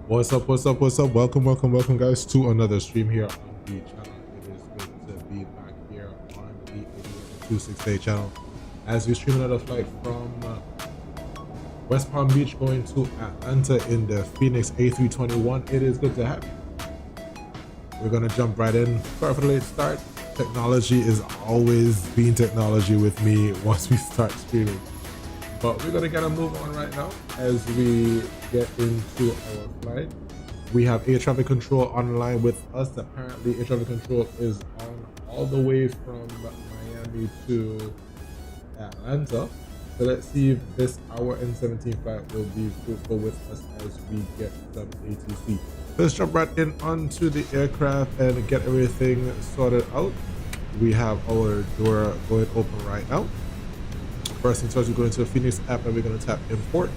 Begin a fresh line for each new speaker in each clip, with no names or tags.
What's up, what's up, what's up? Welcome guys to another stream here on the channel. It is good to be back here on the 268 channel as we stream another flight from West Palm Beach going to Atlanta in the FENIX A321. It is good to have you. We're gonna jump right in. Sorry for the late start. Technology is always being technology with me once we start streaming. But we're gonna get a move on right now as we get into our flight. We have air traffic control online with us. Apparently air traffic control is on all the way from Miami to Atlanta. So let's see if this hour and 17 flight will be fruitful with us as we get some ATC. Let's jump right in onto the aircraft and get everything sorted out. We have our door going open right now. First things first, we're going to the FENIX app and we're going to tap import.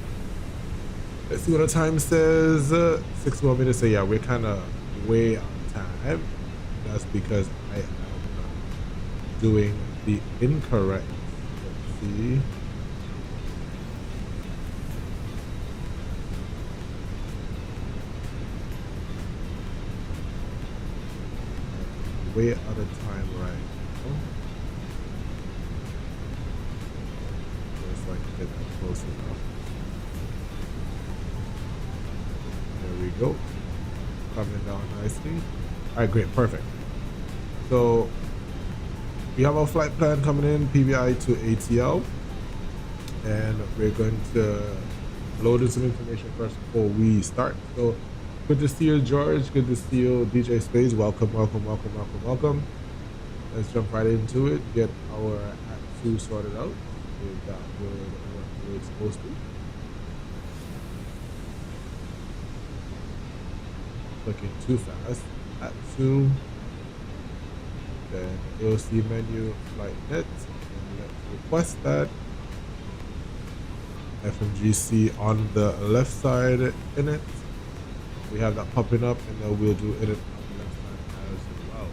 Let's see what the time says. 6 more minutes. So yeah, we're kind of way on time. That's because I am doing the incorrect. Let's see. Way out of time right now. So I can get that close enough. There we go. Coming down nicely. All right, great, perfect. So we have our flight plan coming in, PBI to ATL, and we're going to load in some information first before we start. So good to see you, George. Good to see you, DJ Space. Welcome. Let's jump right into it. Get our Act 2 sorted out. If that would work the way it's supposed to. Looking too fast. Act 2. Then AOC menu, flight net, and let's request that. FMGC on the left side in it. We have that popping up, and then we'll do it on the left side as well.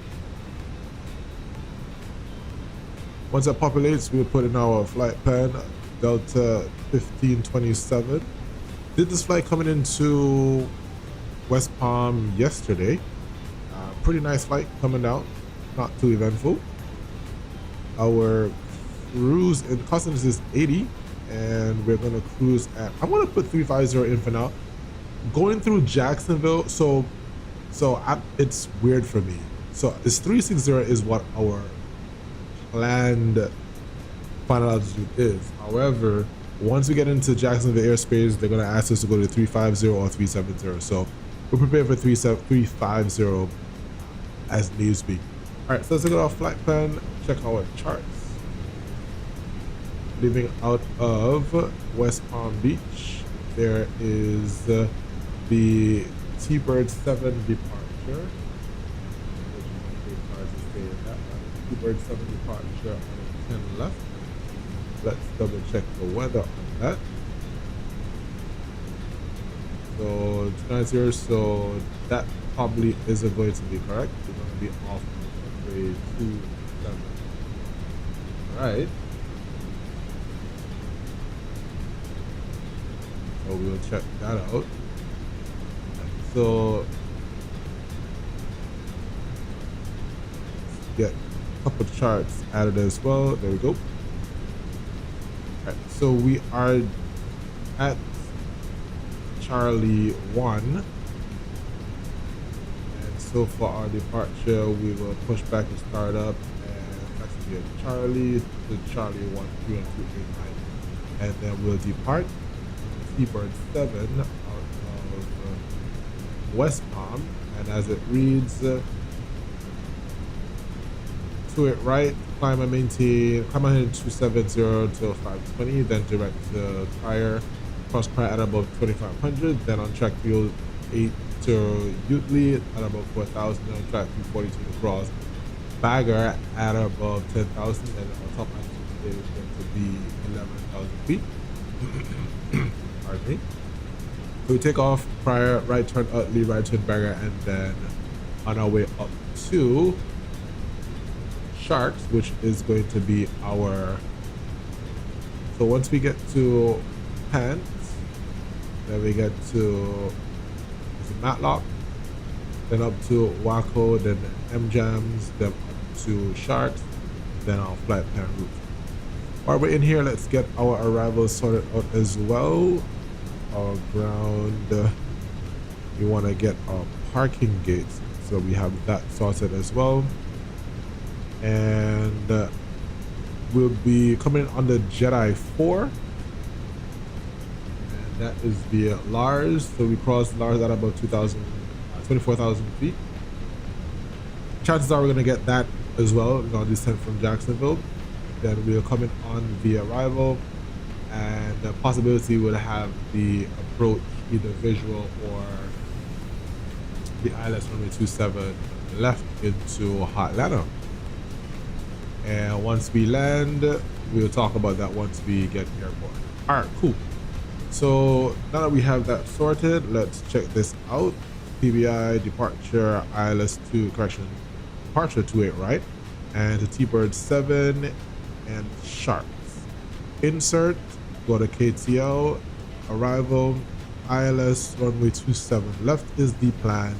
Once that populates, we'll put in our flight plan, Delta1527. Did this flight coming into West Palm yesterday. Pretty nice flight coming out, not too eventful. Our cruise in customs is 80, and we're gonna cruise at, I want to put 350 in for now. Going through Jacksonville, so it's weird for me. So this 360 is what our planned final altitude is. However, once we get into Jacksonville airspace, they're gonna ask us to go to 350 or 370. So we're prepared for 350 as needs be. All right, so let's look at our flight plan, check our charts. Leaving out of West Palm Beach, there is the T-Bird 7 departure. T-Bird 7 departure on 10 left. Let's double check the weather on that. So 290, so that probably isn't going to be correct. We're going to be off on runway 27. All right. So we'll check that out. So let's get a couple of charts added as well. There we go. All right, so we are at Charlie 1, and so for our departure we will push back to start up and actually get Charlie to Charlie 1 3 and 289, and then we'll depart T-Bird 7 out of West Palm, and as it reads, to it right, climb and maintain, climb ahead 270 till 520, then direct to Pryor, cross Pryor at about 2500, then on track 308 to Utley at about 4000, then on track 342 to cross Bagger at above 10,000, and our top altitude today is going to be 11,000 feet. Pardon me. So we take off Pryor, right turn Utley, right turn Bagger, and then on our way up to Sharks, which is going to be our, so once we get to Pants, then we get to is Matlock, then up to Waco, then M-Jams, then up to Sharks, then our flight plan route. While we're in here, let's get our arrivals sorted out as well. Our ground, we want to get our parking gates, so we have that sorted as well. And we'll be coming on the Jedi 4, and that is via Lars. So we crossed Lars at about 24,000 feet. Chances are we're going to get that as well, descent from Jacksonville. Then we're coming on via arrival, and the possibility will have the approach either visual or the Aylex 127 left into Atlanta. And once we land, we'll talk about that once we get airborne. All right, cool. So now that we have that sorted, let's check this out. PBI departure Aylex 2 correction, departure 28 right, and to T-Bird 7 and Sharks. Insert, go to KTL, arrival Aylex runway 27 left is the plan.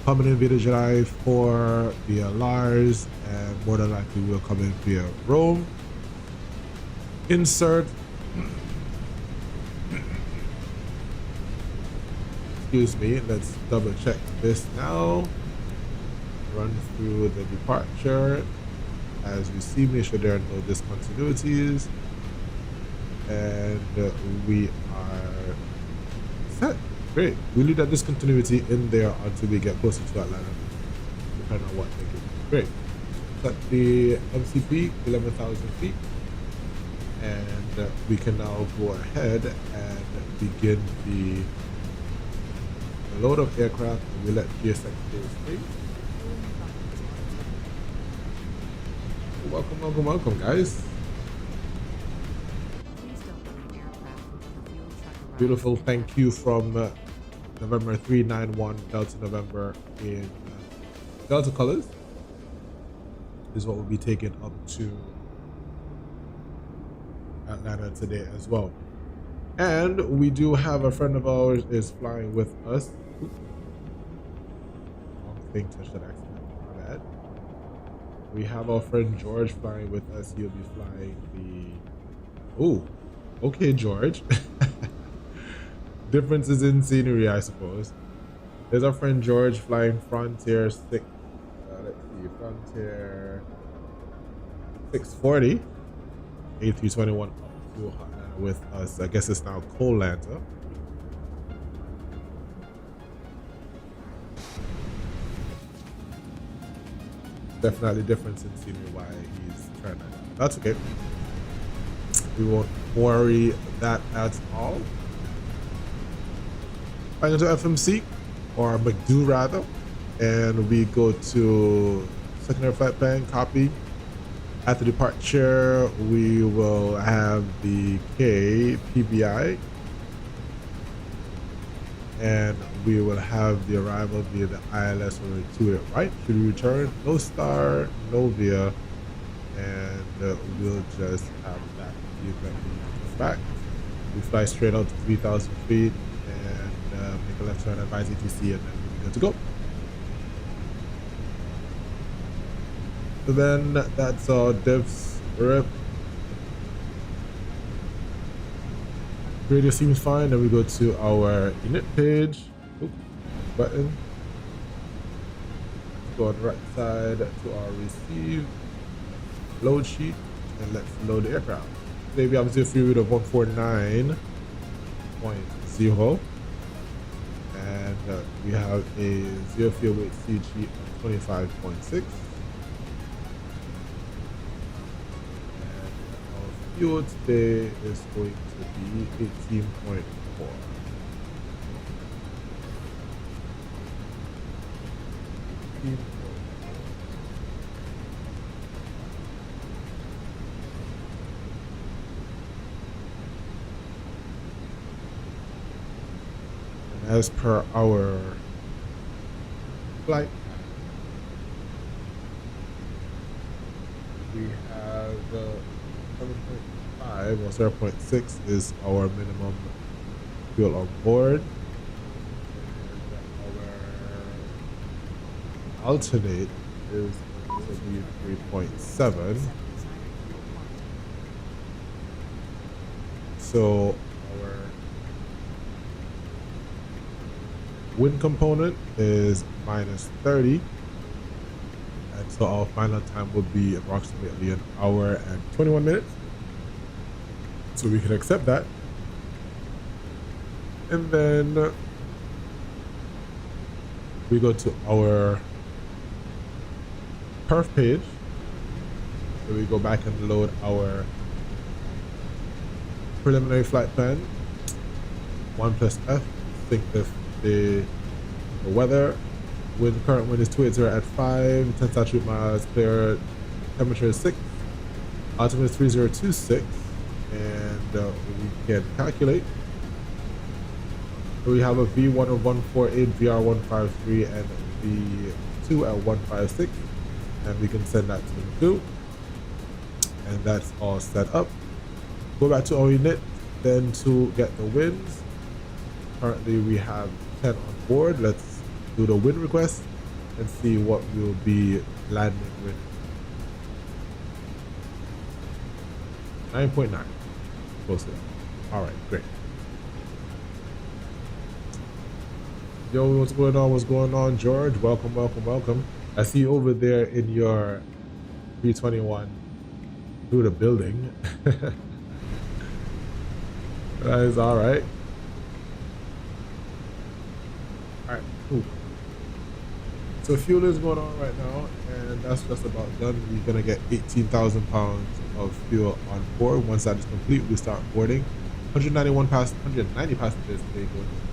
Coming in via Jedi 4 via Lars, and more than likely we'll come in via Rome. Insert, excuse me, let's double check this now. Run through the departure. As you see, make sure there are no discontinuities, and we are set. Great. We leave that discontinuity in there until we get closer to Atlanta, depending on what they give. Great. Set the MCP 11,000 feet, and we can now go ahead and begin the load of aircraft, and we let GSX do its thing. Welcome, guys. Beautiful. Thank you from November 391 Delta November in Delta colors is what we'll be taking up to Atlanta today as well. And we do have a friend of ours is flying with us. Wrong thing touched that accident. My bad. We have our friend George flying with us. He'll be flying the... Oh, okay, George. Differences in scenery, I suppose. There's our friend George flying Frontier 6. Let's see, Frontier 640. A321 up to Atlanta with us. I guess it's now Colanta. Definitely difference in scenery why he's trying to. That's okay. We won't worry that at all. I go to FMC, or McDo rather, and we go to secondary flight plan, copy. At the departure, we will have the Kpbi, and we will have the arrival via the ILS when we to it right. Should we return? No star, no via, and we'll just have that back. We fly straight out to 3,000 feet. Make a left turn, advise ETC, and then we're good to go. So then that's our diffs rip. Radio seems fine. Then we go to our init page. Oop, button. Go on the right side to our receive load sheet, and let's load the aircraft. Today we have 0 fuel rate of 149.0. And we have a 0 fuel weight CG of 25.6. And our fuel today is going to be 18.4. As per our flight, we have 7.5 or 0.6 is our minimum fuel on board. alternate is going to be 3.7. So our wind component is -30. And so our final time will be approximately 1 hour and 21 minutes. So we can accept that. And then we go to our perf page. So we go back and load our preliminary flight plan. 1+F, sync the weather. Current wind is 280 at 5, 10 statute miles clear, temperature is 6, altimeter is 3026, and we can calculate. So we have a V1 of 148, VR 153, and V2 at 156, and we can send that to the 2, and that's all set up. Go back to our unit, then to get the winds. Currently we have 10 on board. Let's do the wind request and see what we'll be landing with. 9.9. Close to that. All right, great. Yo, what's going on? What's going on, George? Welcome, welcome, welcome. I see you over there in your 321 through the building. That is all right. All right, cool. So fuel is going on right now, and that's just about done. We're gonna get 18,000 pounds of fuel on board. Once that is complete, we start boarding. 190 passengers today going to.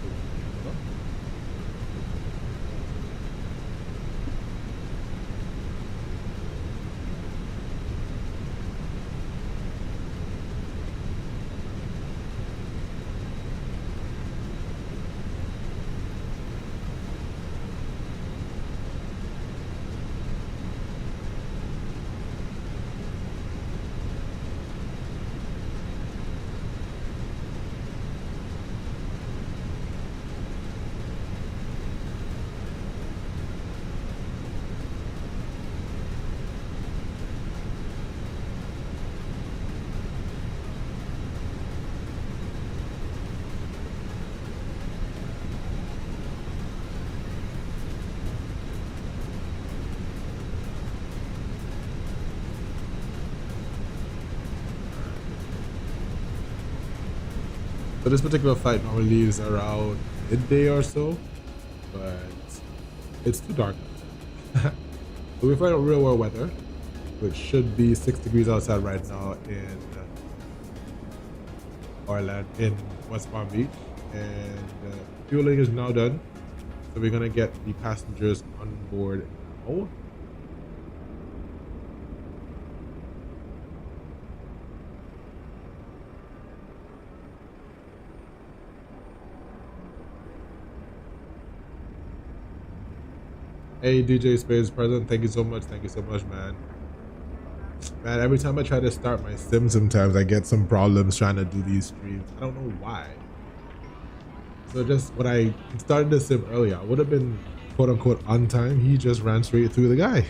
So this particular flight normally leaves around midday or so, but it's too dark. So we find out real world weather, which should be 6 degrees outside right now in Orlando, in West Palm Beach, and fueling is now done. So we're gonna get the passengers on board now. Hey, DJ Space present. Thank you so much. Thank you so much, man. Man, every time I try to start my sim, sometimes I get some problems trying to do these streams. I don't know why. So just when I started the sim earlier, I would have been quote unquote on time. He just ran straight through the guy.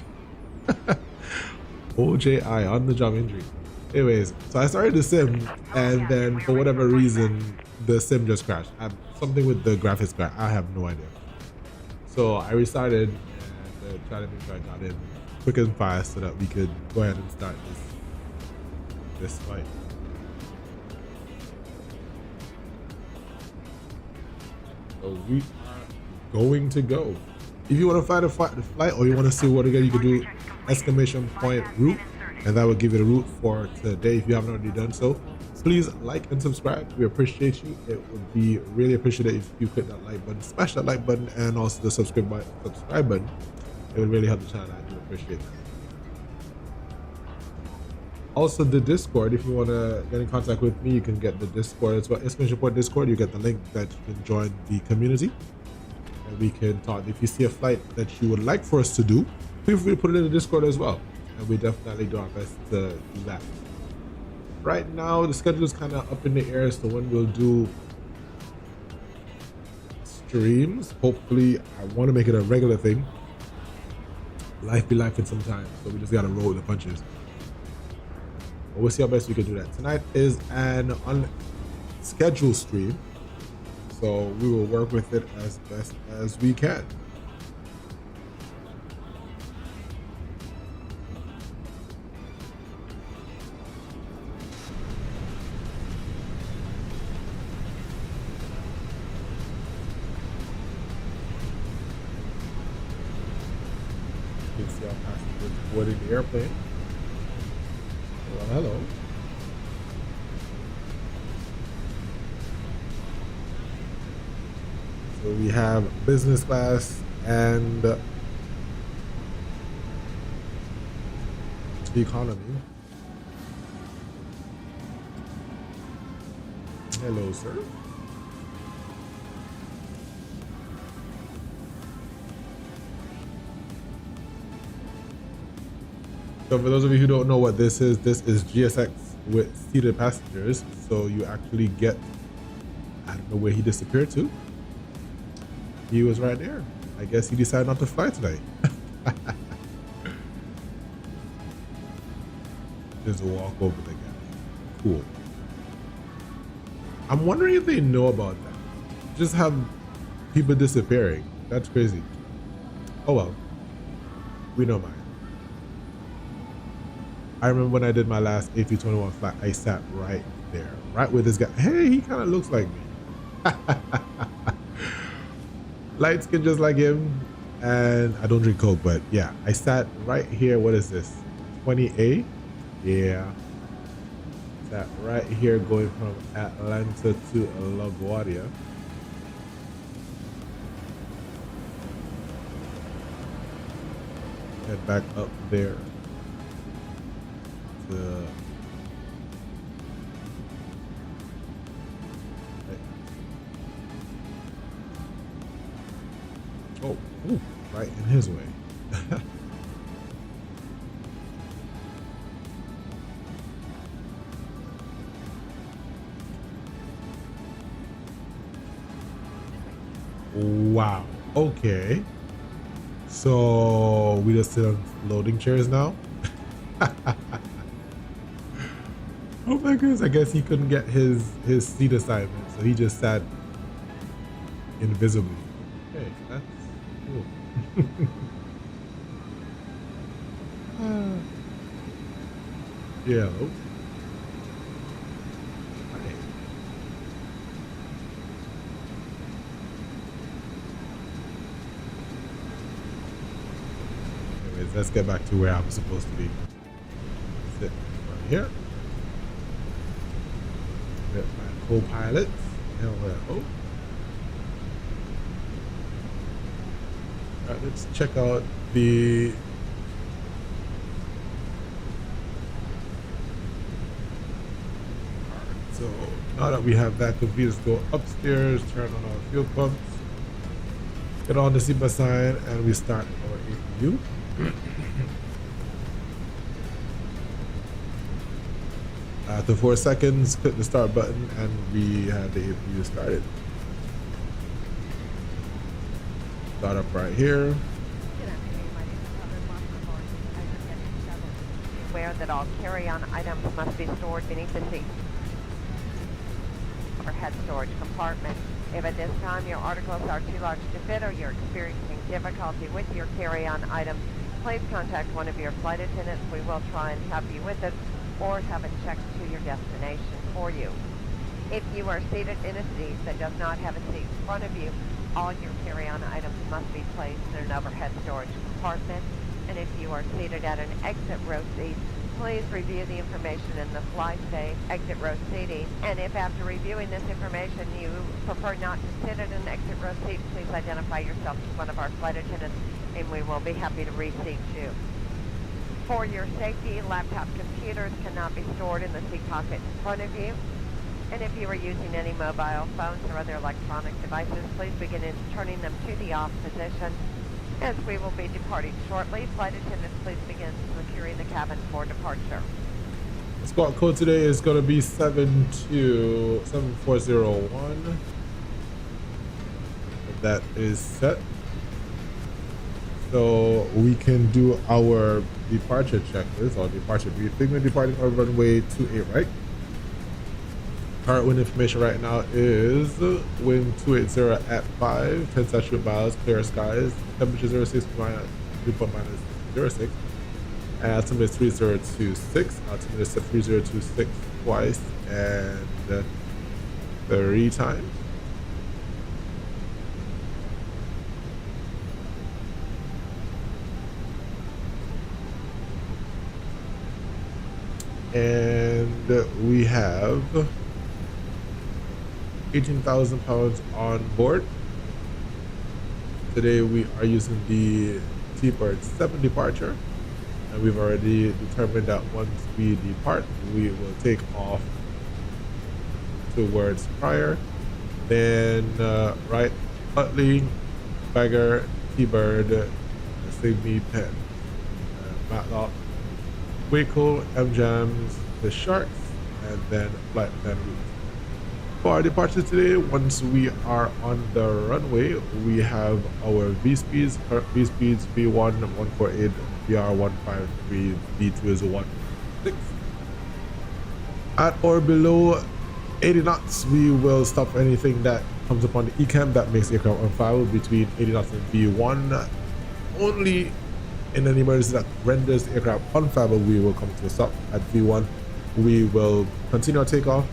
OJI on the job injury. Anyways, so I started the sim, and then for whatever reason, the sim just crashed. Something with the graphics card. I have no idea. So I restarted and tried to make sure I got in quick and fast so that we could go ahead and start this fight. So we are going to go. If you want to find a flight, or you want to see what again, you can do exclamation point route, and that will give you the route for today if you haven't already done so. Please like and subscribe. We appreciate you. It would be really appreciated if you click that like button, smash that like button, and also the subscribe button. It would really help the channel. I do appreciate that. Also, the Discord, if you want to get in contact with me, you can get the Discord as well. Exclamation point Discord, you get the link that you can join the community, and we can talk. If you see a flight that you would like for us to do, feel free to put it in the Discord as well, and we definitely do our best to do that. Right now, the schedule is kind of up in the air, so when we'll do streams, hopefully, I want to make it a regular thing. life be life in sometimes, so we just gotta roll with the punches. But we'll see how best we can do that. Tonight is an unscheduled stream, so we will work with it as best as we can. You can see our passengers boarding the airplane. Well, hello. So we have business class and economy. Hello, sir. So for those of you who don't know what this is GSX with seated passengers. So you actually get, I don't know where he disappeared to. He was right there. I guess he decided not to fly tonight. Just walk over the guy. Cool. I'm wondering if they know about that. Just have people disappearing. That's crazy. Oh well. We don't mind. I remember when I did my last A321 flight, I sat right there, right with this guy. Hey, he kind of looks like me. Light skin just like him, and I don't drink Coke, but yeah, I sat right here. What is this? 20A? Yeah. Sat right here going from Atlanta to LaGuardia. Head back up there. Oh, ooh, right in his way. Wow. Okay. So we just sit on loading chairs now. Oh my goodness, I guess he couldn't get his seat assignment, so he just sat invisibly. Okay, that's cool. Yeah. Okay. Anyways, let's get back to where I'm supposed to be. Sit right here. Get my co-pilot. Hello. Alright, let's check out the so now that we have that complete, let's go upstairs, turn on our fuel pumps, get on the SEPA sign, and we start our APU. After 4 seconds, click the start button, and we have the APU started. Start up right here.
Aware that all carry-on items must be stored beneath the seat or head storage compartment. If at this time your articles are too large to fit or you're experiencing difficulty with your carry-on items, please contact one of your flight attendants. We will try and help you with it or have it checked to your destination for you. If you are seated in a seat that does not have a seat in front of you, all your carry-on items must be placed in an overhead storage compartment. And if you are seated at an exit row seat, please review the information in the FlySafe exit row seating. And if after reviewing this information you prefer not to sit at an exit row seat, please identify yourself to one of our flight attendants and we will be happy to reseat you. For your safety, laptop computers cannot be stored in the seat pocket in front of you. And if you are using any mobile phones or other electronic devices, please begin turning them to the off position. As we will be departing shortly, flight attendants, please begin securing the cabin for departure.
The squawk code today is going to be 72401. That is set. So we can do our departure checklist or departure briefing. We're departing on runway 28, right? Current wind information right now is wind 280 at 5, 10 statute miles, clear skies, temperature 06 minus 3.06, and altimeter is 3026, altimeter set 3026 twice and 3 times. And we have 18,000 pounds on board. Today we are using the T-Bird 7 departure, and we've already determined that once we depart, we will take off towards Pryor, then right Utley, Bagger, T-Bird, Sigme, Penn, Matlock, Waco, M-Jams, the Sharks, and then flight plan route. For our departure today, once we are on the runway, we have our V-speeds, V-speeds V1 148, VR153, V2 is 16. At or below 80 knots, we will stop for anything that comes upon the ECAM that makes aircraft unflyable between 80 knots and V1. Only in an emergency that renders the aircraft unflyable, we will come to a stop at V1. We will continue our takeoff,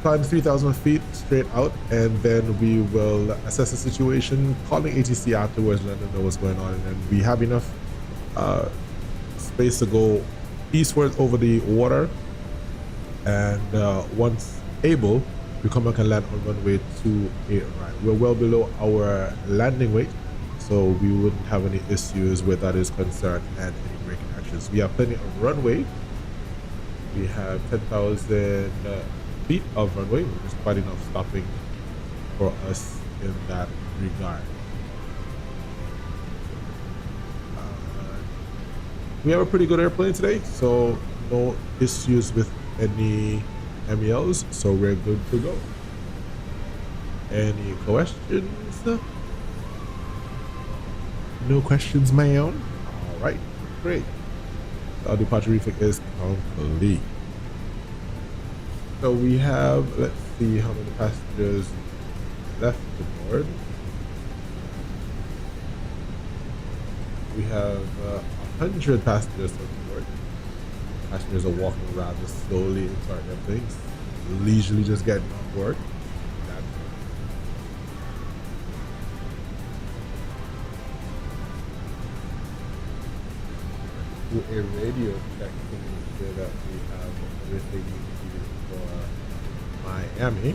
climb 3,000 feet straight out, and then we will assess the situation, calling ATC afterwards, let them know what's going on, and then we have enough space to go eastward over the water. And once able, we come back and land on runway 28. Right, we're well below our landing weight, so we wouldn't have any issues where that is concerned and any braking actions. We have plenty of runway. We have 10,000 feet of runway, which is quite enough stopping for us in that regard. We have a pretty good airplane today, so no issues with any MELs, so we're good to go. Any questions? No questions, ma'am. All right, great. Our departure briefing is complete. So we have, let's see how many passengers left aboard. We have 100 passengers on board. Passengers are walking rather slowly into our airplanes, leisurely just getting on board. Do a radio check to make sure that we have everything needed for Miami.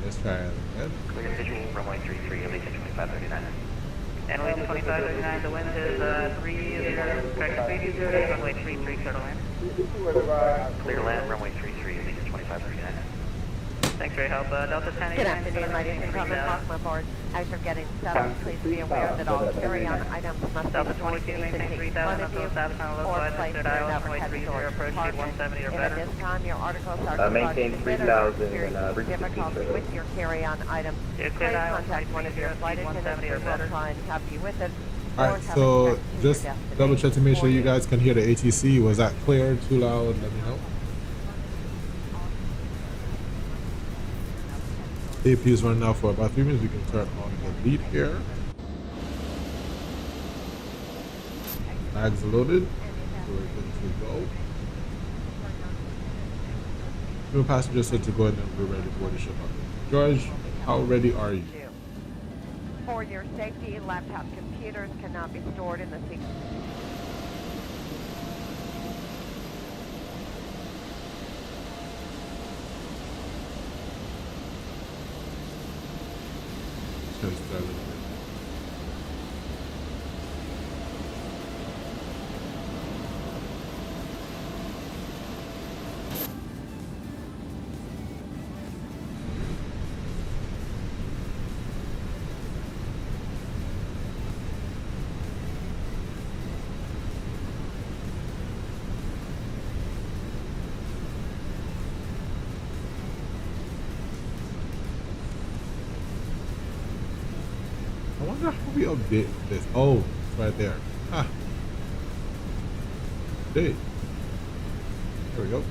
Let's try it again.
Clear visual, runway 33, Aylex 2539. And Aylex 2539, the wind is 30, correct speed 0, runway 33, clear to land. Clear land, runway 33, Aylex 2539. Thanks for your help. Delta 10.
Good afternoon, ladies and gentlemen. Welcome aboard. As you're getting settled, please be aware that all carry-on items must be stored safe and take one of you or placed in another heavy storage compartment. If at this time your articles are
maintain 3,000 and
difficulty with your carry-on items, please contact one of your flight attendants who will try and help you with it.
Alright, so just double check to make sure you guys can hear the ATC. Was that clear? Too loud? Let me know. AP is running now for about 3 minutes. We can turn on the lead here. Bags loaded. So we're good to go. New passengers said to go in and we're ready to board the ship up. George, how ready are you?
For your safety, laptop computers cannot be stored in the seat.
wonder how we update this. Oh, it's right there. Ah. Update. There we go.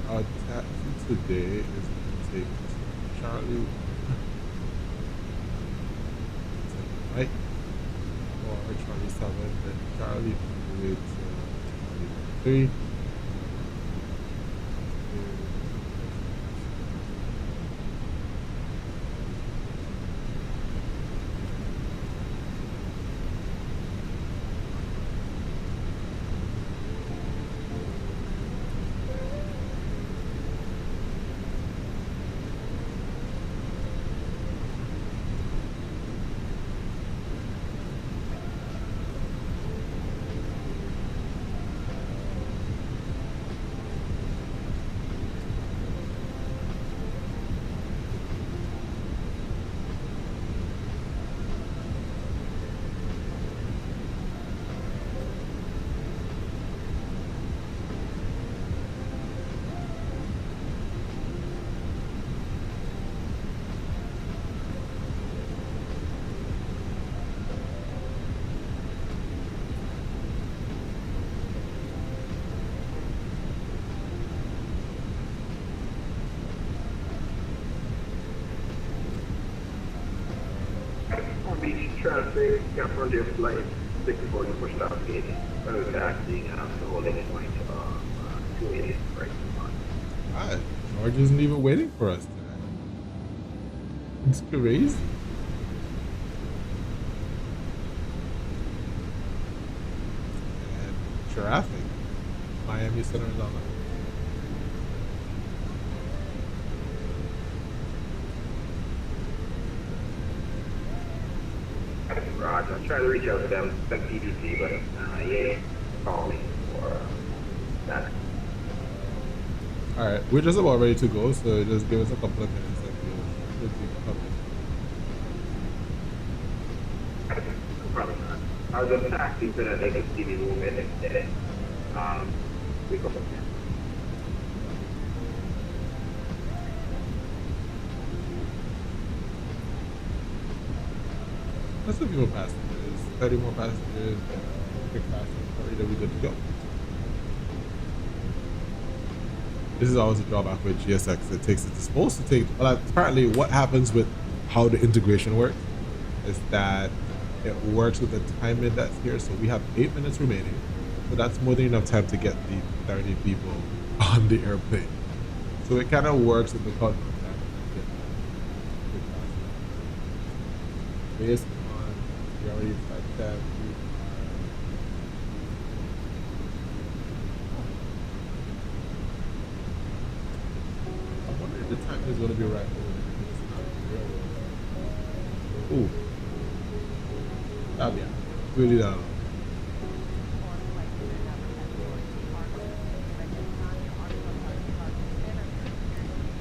Our taxi today is going to take Charlie right or Charlie 7, then Charlie all the way to Charlie 3.
Traffic, California flight 640 pushed out gate. Taxiing after holding point 280 right on.
God, George isn't even waiting for us today. It's crazy. And traffic. Miami Center is on that.
Roger, I'm trying to reach out to them, some PDC, but yeah, call me for that.
Alright, we're just about ready to go, so just give us a couple of minutes and we'll be coming.
Probably not. I was in taxi, so that they could see me move in instead. We go from there.
Let's a few more passengers, 30 more passengers, quick faster, hurry, then we're good to go. This is always a drawback with GSX. It's supposed to take, well, apparently what happens with how the integration works is that it works with the timing that's here. So we have 8 minutes remaining. So that's more than enough time to get the 30 people on the airplane. So it kind of works with the cut time. Based on the already at 10. I wonder if the time is going to be right over there. Ooh. Yeah, really down.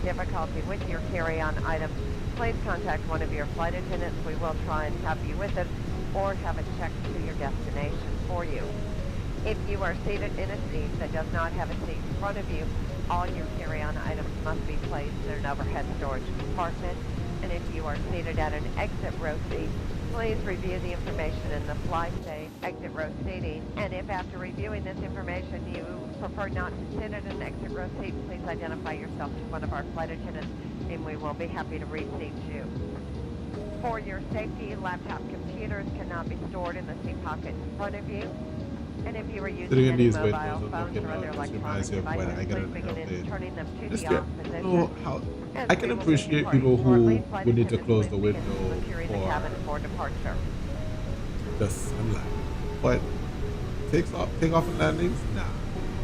Difficulty with your carry-on items, please contact one of your flight attendants. We will try and have you with us or have it checked to your destination for you. If you are seated in a seat that does not have a seat in front of you, all your carry-on items must be placed in an overhead storage compartment. And if you are seated at an exit row seat, please review the information in the fly safe exit row seating. And if after reviewing this information you prefer not to sit at an exit row seat, please identify yourself to one of our flight attendants and we will be happy to reseat you. For your safety, laptop computers cannot be stored in the seat pocket in front of you. And if you are using any mobile phones or other electronic devices, please begin turning them to the off position.
I can appreciate people who would need to close the window
for departure.
The sunlight, but takeoff and landings, nah.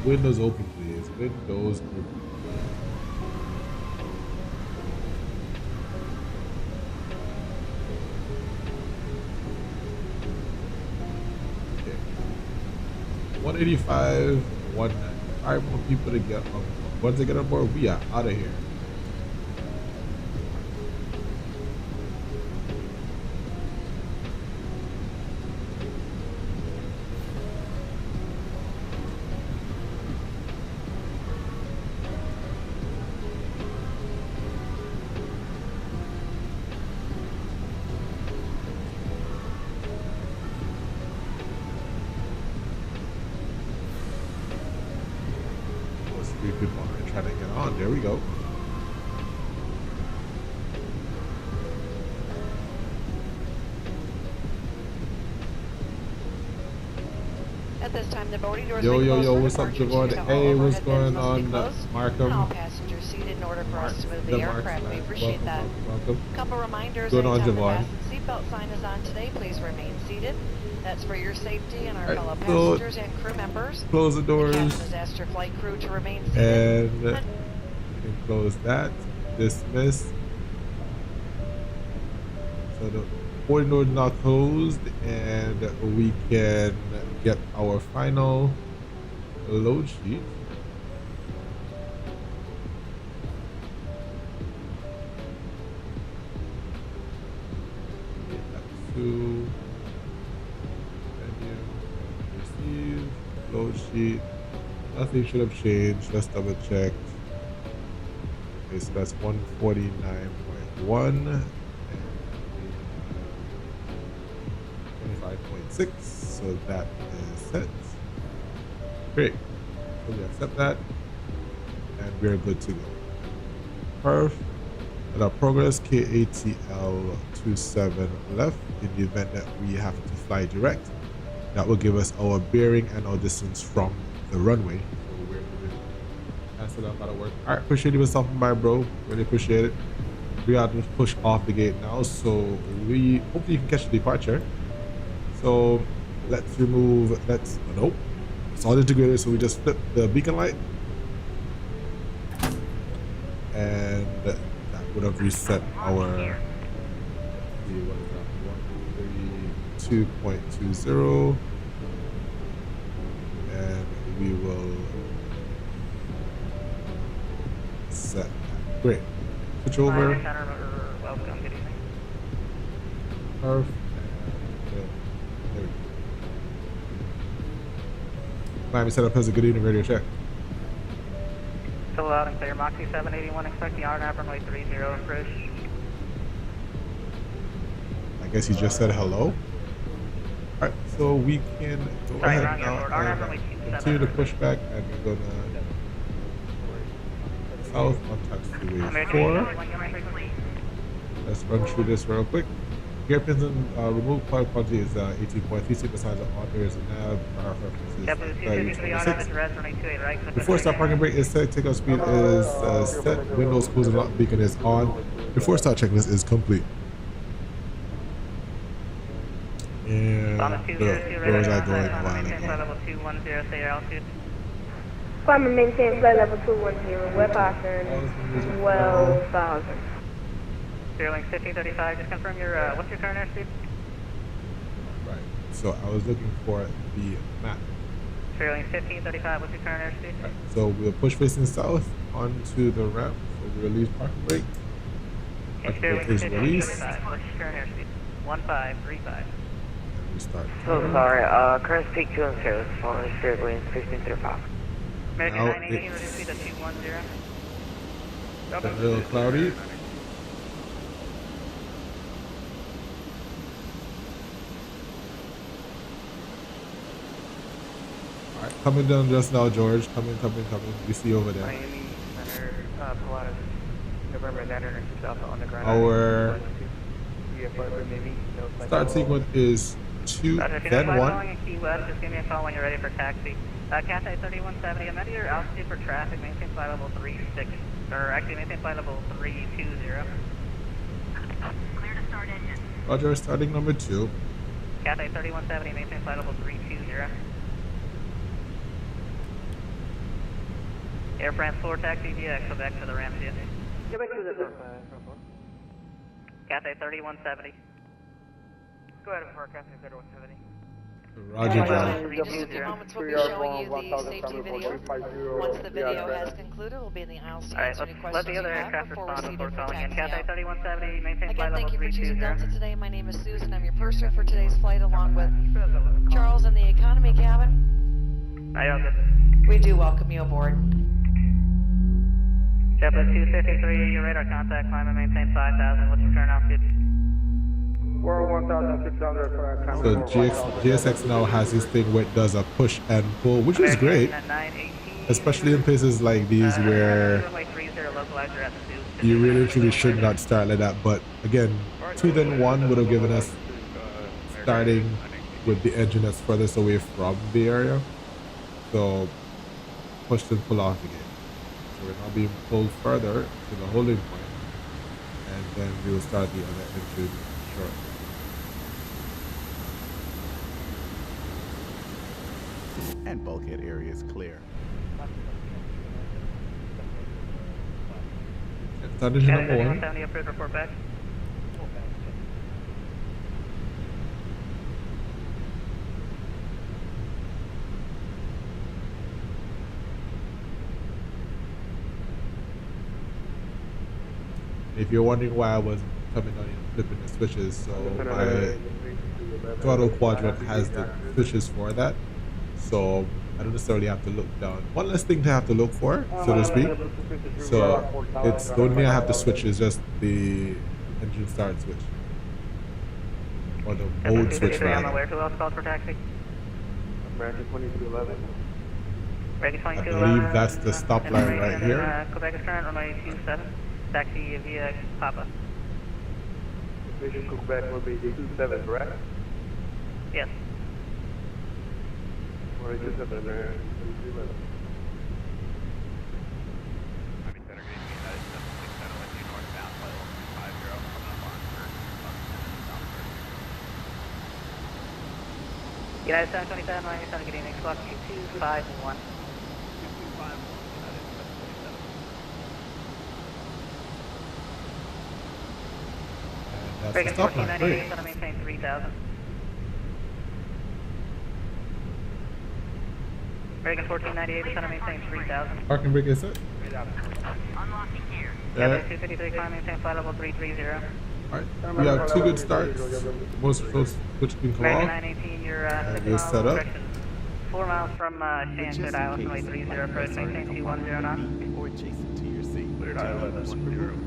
Windows open, please. Windows open. Okay. 185, 195 more people to get on. Once they get on board, we are out of here. on. There we go.
At this time, the boarding doors
Yo,
may
yo,
close
yo,
for
what's up,
departure
Javon?
due to all
Hey, what's
overhead
going
bins must be
on,
closed,
Markham?
and all passengers seated in order for us to move the aircraft. We appreciate that.
Welcome.
Couple reminders,
Going on,
anytime the
Javon?
fasten seatbelt sign is on today, please remain seated. That's for your safety and our
Alright,
fellow
so
passengers and crew members.
Close the
The
doors.
captain has asked your flight crew to remain seated.
And you can close that. Dismiss. So the boarding door is now closed, and we can get our final load sheet. To menu, receive, load sheet. Nothing should have changed. Let's double check. Okay, so that's 149.1 and 25.6. So that is set. Great. So we accept that, and we're good to go. Perf. At our progress, Kpbi-Katl left. In the event that we have to fly direct, that will give us our bearing and our distance from the runway. So we're moving. Cancel that out of work. All right, appreciate you for stopping by, bro. Really appreciate it. We got to push off the gate now, so we hopefully you can catch the departure. So let's remove. Nope. It's all integrated, so we just flip the beacon light, and that would have reset our. What is that? 132.20, and we will set that. Great. Switch over.
Welcome, good evening.
Perfect. There we go. Miami set up as a good evening radio check.
Still loud and clear. Moxie 781, expecting RNAV runway 30 approach.
I guess he just said hello. Alright, so we can go ahead now and continue to push back, and we're gonna south on taxiway 4. Let's run through this real quick. Hairpins and remove flight quantity is 18.36 besides on areas and nav. Our reference is 30.26. Before start parking brake is set, takeoff speed is set, windows closed and lock beacon is on. Before start checklist is complete. And where was I going a while ago?
Climate maintain flight level 210, web passing 12,000.
Sterling 1535, just confirm your, what's your current airspeed?
Right, so I was looking for the map.
Sterling 1535, what's your current airspeed?
Right, so we'll push facing south onto the ramp, so we release parking brake. Parking brake is released.
What's your current airspeed? 1535.
We start.
So sorry, current speed 2 and 0, following spirit wind 1535.
American
Now
980,
it's
reduce speed to 210.
a little cloudy. Alright, coming down just now, George. Coming. We see you over there.
Miami Center, Pilatus, November 900 South on the ground.
Our start sequence is 2, then 1.
Key West, just give me a call when you're ready for taxi. Cathay 3170, I'm at your altitude for traffic, maintain flight level 36, or actually maintain flight level 320. Clear to start engine.
Roger, starting number 2.
Cathay 3170, maintain flight level 320. Air France 4 taxi DX, go back to the ramp, yes.
Get back to the
Cathay 3170.
Go ahead and park Cathay 3170.
Roger, John.
In just a few moments, we'll be showing you the safety video. Once the video has concluded, we'll be in the aisles to answer any
Let the
questions you
other
have
aircraft
before
respond
proceeding
before
for
calling in.
taxi
Cathay
out.
3170, maintain flight
Again,
level
thank you for choosing
320.
Delta today. My name is Susan. I'm your purser for today's flight, along with Charles in the economy cabin.
All good.
We do welcome you aboard.
JetBlue 253, your radar contact, climb and maintain 5,000. What's your current altitude?
We're 1,600 for
So GSX now has this thing where it does a push and pull, which is great, especially in places like these where
equalizer at the 2.
You really truly should not start like that. But again, 2 then 1 would have given us starting with the engine that's furthest away from the area. So push and pull off again. So we're now being pulled further to the holding point, and then we will start the other engine shortly.
And bulkhead area is clear.
Start engine number 1.
70 approved, report back.
If you're wondering why I was coming on and flipping the switches, so my throttle quadrant has the switches for that, so I don't necessarily have to look down. One less thing to have to look for, so to speak. So it's the only thing I have to switch is just the engine start switch, or the mode switch rather.
Who else called for taxi?
American 2211.
American
I
2211.
believe that's the stop line right here.
Quebec is current, runway 27. Taxi via Papa.
Vision Quebec will be 27, correct?
Yes.
Or 27 there.
United 727, line 7, good evening, squawk 2251.
That's
Reagan
the stop line.
1498,
Great.
going to maintain 3000. Reagan 1498, going to maintain 3000.
Parking brake is set.
Unlocking gear.
Yeah.
253, climb, maintain flight level 330.
Alright, we have 2 good starts. Most of those switch can come
American
off.
918, you're
And
6
we're
miles
set up.
direction. 4 miles from Shannon, Island, runway 30, approach, maintain 210 knots.
Or adjacent to your seat. Remove the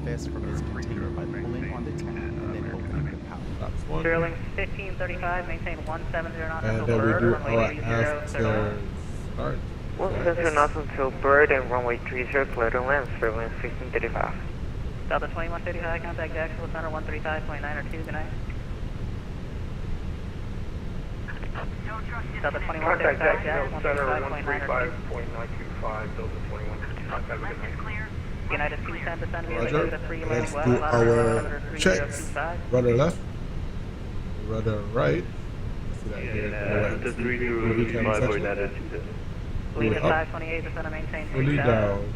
vest from its container by pulling on the tab and then opening the pouch.
That's one.
Sterling 1535, maintain 170 knots
And
until
then we
Bird,
do
runway
our
30,
after start.
170 knots until Bird and runway 30, clear to land, Sterling 1635.
Delta 2155, contact Jacksonville Center 135.9 or 2, good night. Delta 2155, Jack 135.9 or
135.925, Delta 2155, have a good night.
United 210 descend via
Roger.
Dakota 3
Let's
lane
do
west,
our checks.
3025.
Rudder left, rudder right. See that here.
The 3255.9.
Lead at
up.
528, descend and maintain
Fully
3000.
down. And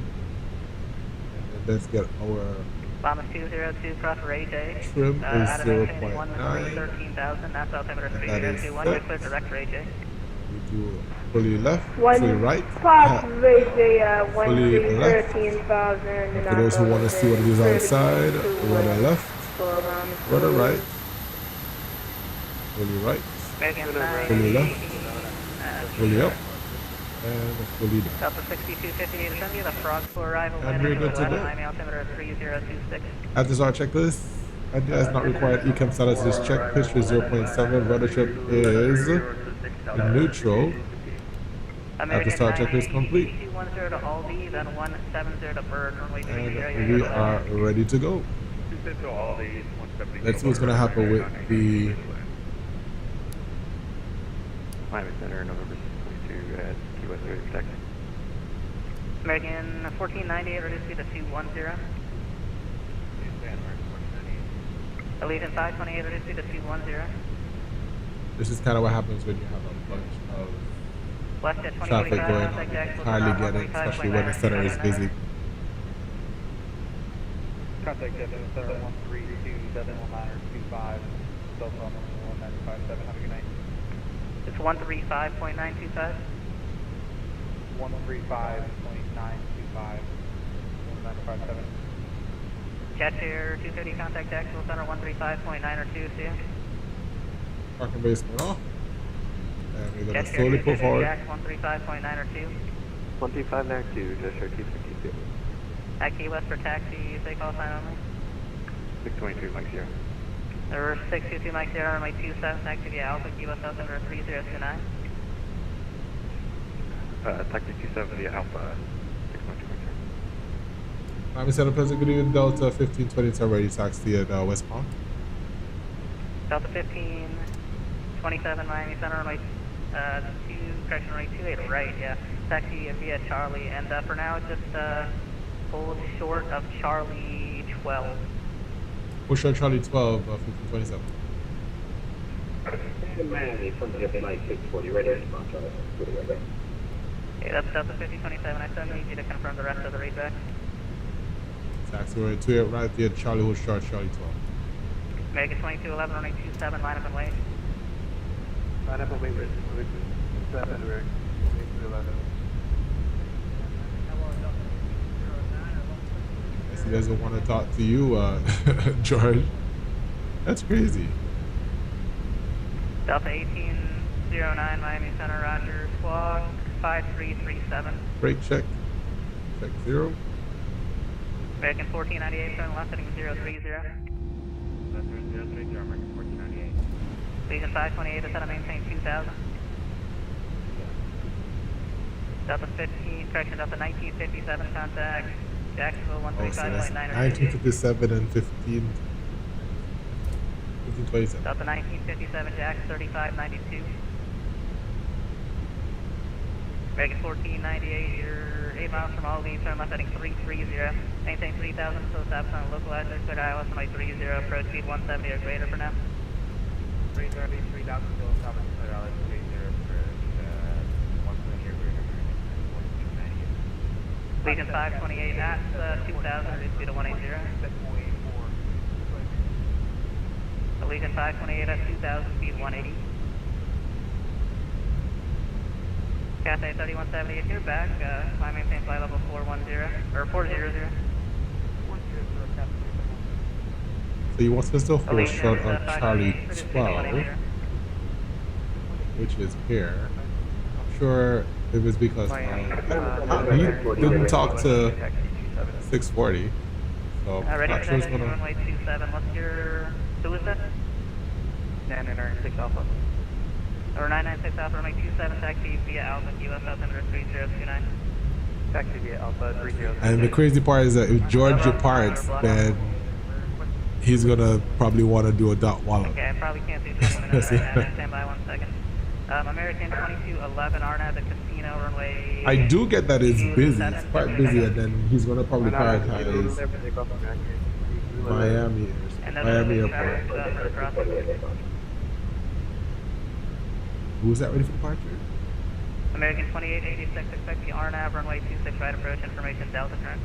then let's get our
Bomb is 202, cross for AJ.
trim is
Out of maintain
0.9.
13,000, that's altimeter
That is
3021,
set.
you're clear direct for AJ.
We do fully left,
One
fully right.
Park VJ
Fully left.
13,000.
And for those who want to see what it is outside, rudder left, rudder right, fully right,
American
fully left, fully up, and fully down.
Delta 6258 descend via the Frog for arrival.
And we're good to go.
Altimeter 3026.
After this our checklist, and has not required ECAM status is check, history 0.7, rudder trip is neutral. After start checklist complete.
210 to Aldi, then 170 to Bird, runway 30.
And we are ready to go. Let's see what's going to happen with the
Miami Center, November 622 at Key West ready for taxi.
American 1498, reduced to the 210. Allegiant 528, reduced to the 210.
This is kind of what happens when you have a bunch of
West at
traffic
2045,
going on.
contact
You
Jacksonville
hardly
Center,
get it, especially when the center is busy.
Contact Jacksonville Center 132-719-25, cell phone number 1957, have a good night.
It's 135.925.
135.925, 1957.
Jet Air 230, contact Jacksonville Center 135.9 or 2, see you.
Parking base going off. And we're going
Jet
to
Air
slowly pull
230,
forward.
Jack 135.9 or 2.
13592, Jet Air 252.
At Key West for taxi, say call sign only.
622, Mike Sierra.
Reverse 622 Mike Sierra, runway 27, taxi via Alpha, Key West altimeter 3029.
Taxi 27 via Alpha, 612, Mike Sierra.
Miami Center, Pleasant, good evening, Delta 1527, ready taxi at westbound.
Delta 1527, Miami Center, runway 28 right, yeah. Taxi via Charlie, and for now, just hold short of Charlie 12.
Push on Charlie 12, 1527.
Miami from the flight 640, ready to respond, Charlie.
Okay, that's Delta 5027. I still need you to confirm the rest of the readback.
Taxi runway 28 right via Charlie, hold short Charlie 12.
American 2211, runway 27, line up and wait.
Line up and wait, 7, we're 2211.
He doesn't want to talk to you, George. That's crazy.
Delta 1809, Miami Center, Roger, squawk 5337.
Brake check. Check 0.
American 1498, turn left heading 030.
That's 030, American 1498.
Legion 528 is set to maintain 2000. Delta 15, correction, Delta 1957, contact Jacksonville 135.9.
1957 and 1527.
Delta 1957, Jax 3592. American 1498, you're 8 miles from Albany, turn left heading 330. Maintain 3000 until stops on localizer, clear ILS runway 30, approach speed 170 or greater for now.
330, 3000 still stopping clear ILS 30 approach 170 or greater.
Legion 528 at 2000, reduce speed to 180. Legion 528 at 2000, speed 180. Cathay 3178, you're back. Climb maintain flight level 410, or 400.
So you want us to hold short on Charlie 12, which is here. I'm sure it was because he didn't talk to 640. So
Ready
not
for
sure what's
that,
going on.
runway 27. What's your, who is that? 996 Alpha. Or 996 Alpha, runway 27, taxi via Alpha, US altimeter 3029.
Taxi via Alpha 3029.
And the crazy part is that if George departs, then he's gonna probably want to do a dot wallop.
Okay, I probably can't do 20 minutes right now. Stand by 1 second. American 2211, RNAV, the casino, runway...
I do get that it's busy, it's quite busy, and then he's gonna probably prioritize Miami Airport. Who's that ready for departure?
American 2886, expect the RNAV, runway 26 right approach, information Delta current.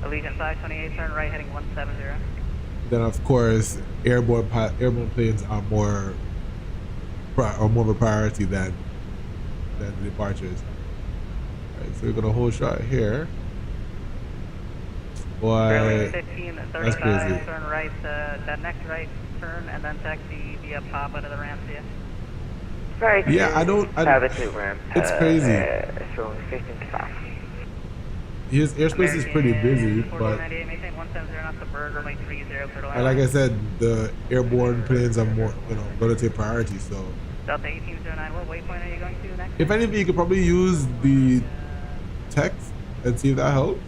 Allegiant 528, turn right heading 170.
Then of course airborne planes are more of a priority than the departures. Alright, so we're gonna hold shot here. Boy,
1535,
that's crazy.
turn right, that next right turn, and then taxi via Papa to the ramp here.
Right.
Yeah, I
have a 2 ramp.
It's crazy.
So 15
His airspace is pretty busy, but
maintain 170 knots to Bergs, runway 30,
and like I said, the airborne planes are more, going to take priority. So
Delta 1809, what waypoint are you going to next?
if anything, you could probably use the text and see if that helps.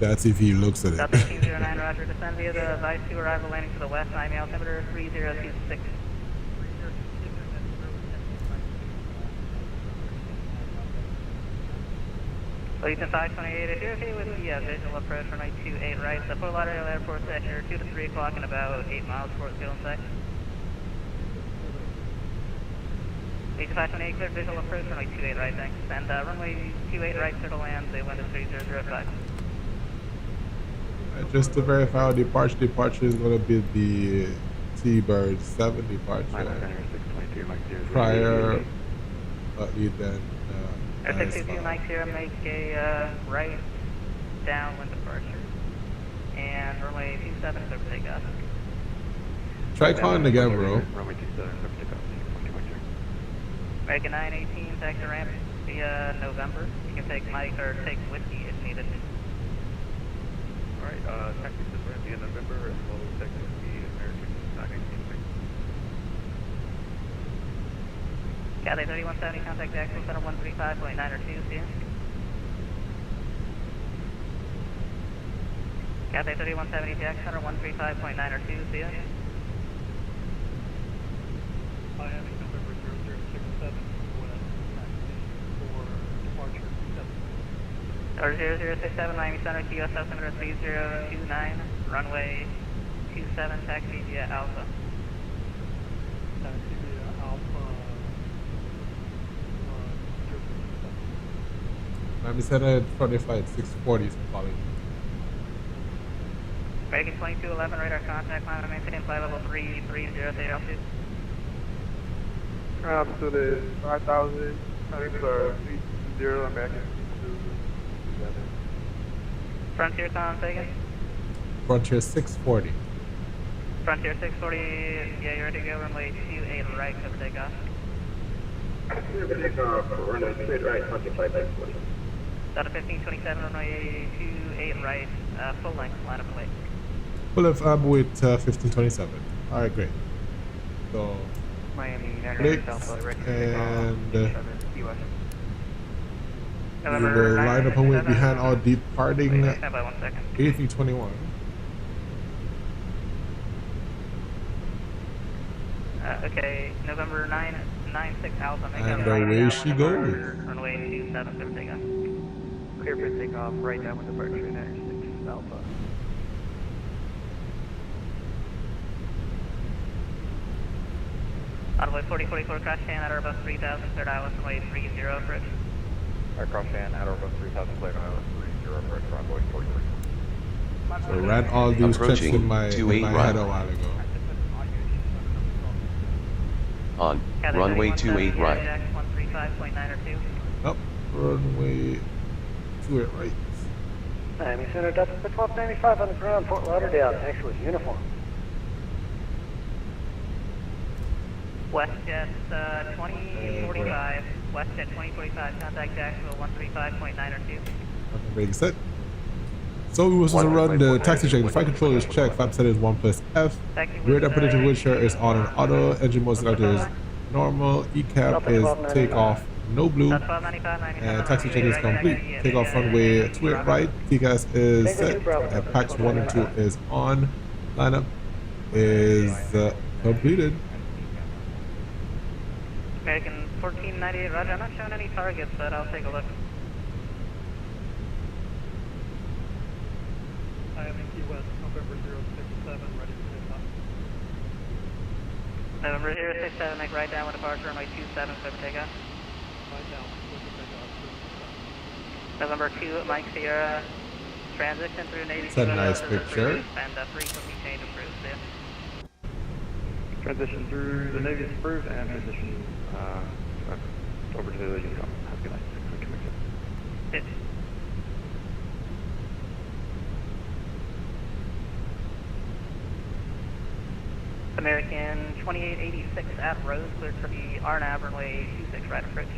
That's if he looks at it.
Delta 1809, roger. Descend via the Vice 2 arrival landing to the west, Miami altimeter 3026. Legion 528, if you're okay with the visual approach for night 28 right, the Fort Lauderdale Airport sector 2 to 3 o'clock in about 8 miles towards Gill and Sight. Legion 528, clear visual approach for night 28 right, thanks. And runway 28 right, clear to land, they wind is 3005.
Just to verify our departure is going to be the T-Bird 7 departure. Prior, lead then.
622 Mike here, make a right downwind departure. And runway 27 is over takeoff.
Try calling again, bro.
Runway 27 over takeoff.
American 918, taxi ramp via November. You can take Mike or take whiskey if needed.
Alright, taxi to ramp via November as well as taxi to American 918.
Cathay 3170, contact Jacksonville Center 135.902, see ya. Cathay 3170, Jack Center 135.902, see ya.
Miami, November 0067, for departure 7.
Or 0067, Miami Center, QS altimeter 3029, runway 27, taxi via Alpha.
Taxi via Alpha.
Miami Center, front of flight 640 is calling.
American 2211, radar contact, climb maintain flight level 330 altitude.
So the 5,000, I think it's 320 American.
Frontier con, take it.
Frontier 640.
Frontier 640, yeah, you're ready to go, runway 28 right, clear for takeoff.
Clear for takeoff, runway straight right, Frontier flight back 40.
Delta 1527, runway 28 right, full length, line up and wait.
Full of with 1527. Alright, great. So,
Miami,
Alex, and we will line up and wait behind our departing A321.
Okay, November 996 Alpha.
And away she goes.
Runway 27, clear for takeoff.
Clear for takeoff, right down with departure 96 Alpha.
Envoy 4044, crash fan at or above 3000, cleared ILS, runway 30 approach.
Cross fan at or above 3000, cleared ILS 30 approach, runway 44.
So ran all these checks in my head a while ago.
On runway 28 right.
135.9 or 2.
Up, runway 28 right.
Miami Center, Delta 1295 on the ground, Fort Lauderdale, actually uniform.
WestJet 2045, WestJet 2045, contact Jacksonville 135.9 or 2.
Okay, ready, set. So we were supposed to run the taxi check. The flight controller is checked. Flap set is 1+F. Rear temperature windshield is on and auto. Engine mode selector is normal. ECAP is takeoff, no blue. And taxi check is complete. Takeoff runway 28 right. TCAS is set. And PAX 1 and 2 is on. Lineup is completed.
American 1498, roger. I'm not showing any targets, but I'll take a look.
Miami Key West, November 067, ready for takeoff.
November 067, make right down with departure, runway 27, clear for takeoff.
Right down, clear for takeoff.
November 2, Mike Sierra, transition through Navy.
It's a nice picture.
And frequency change approved, see ya.
Transition through the Navy is approved and transition over to the Legion. Have a good night.
Hit. American 2886 at Rose, cleared for the RNAV, runway 26 right approach.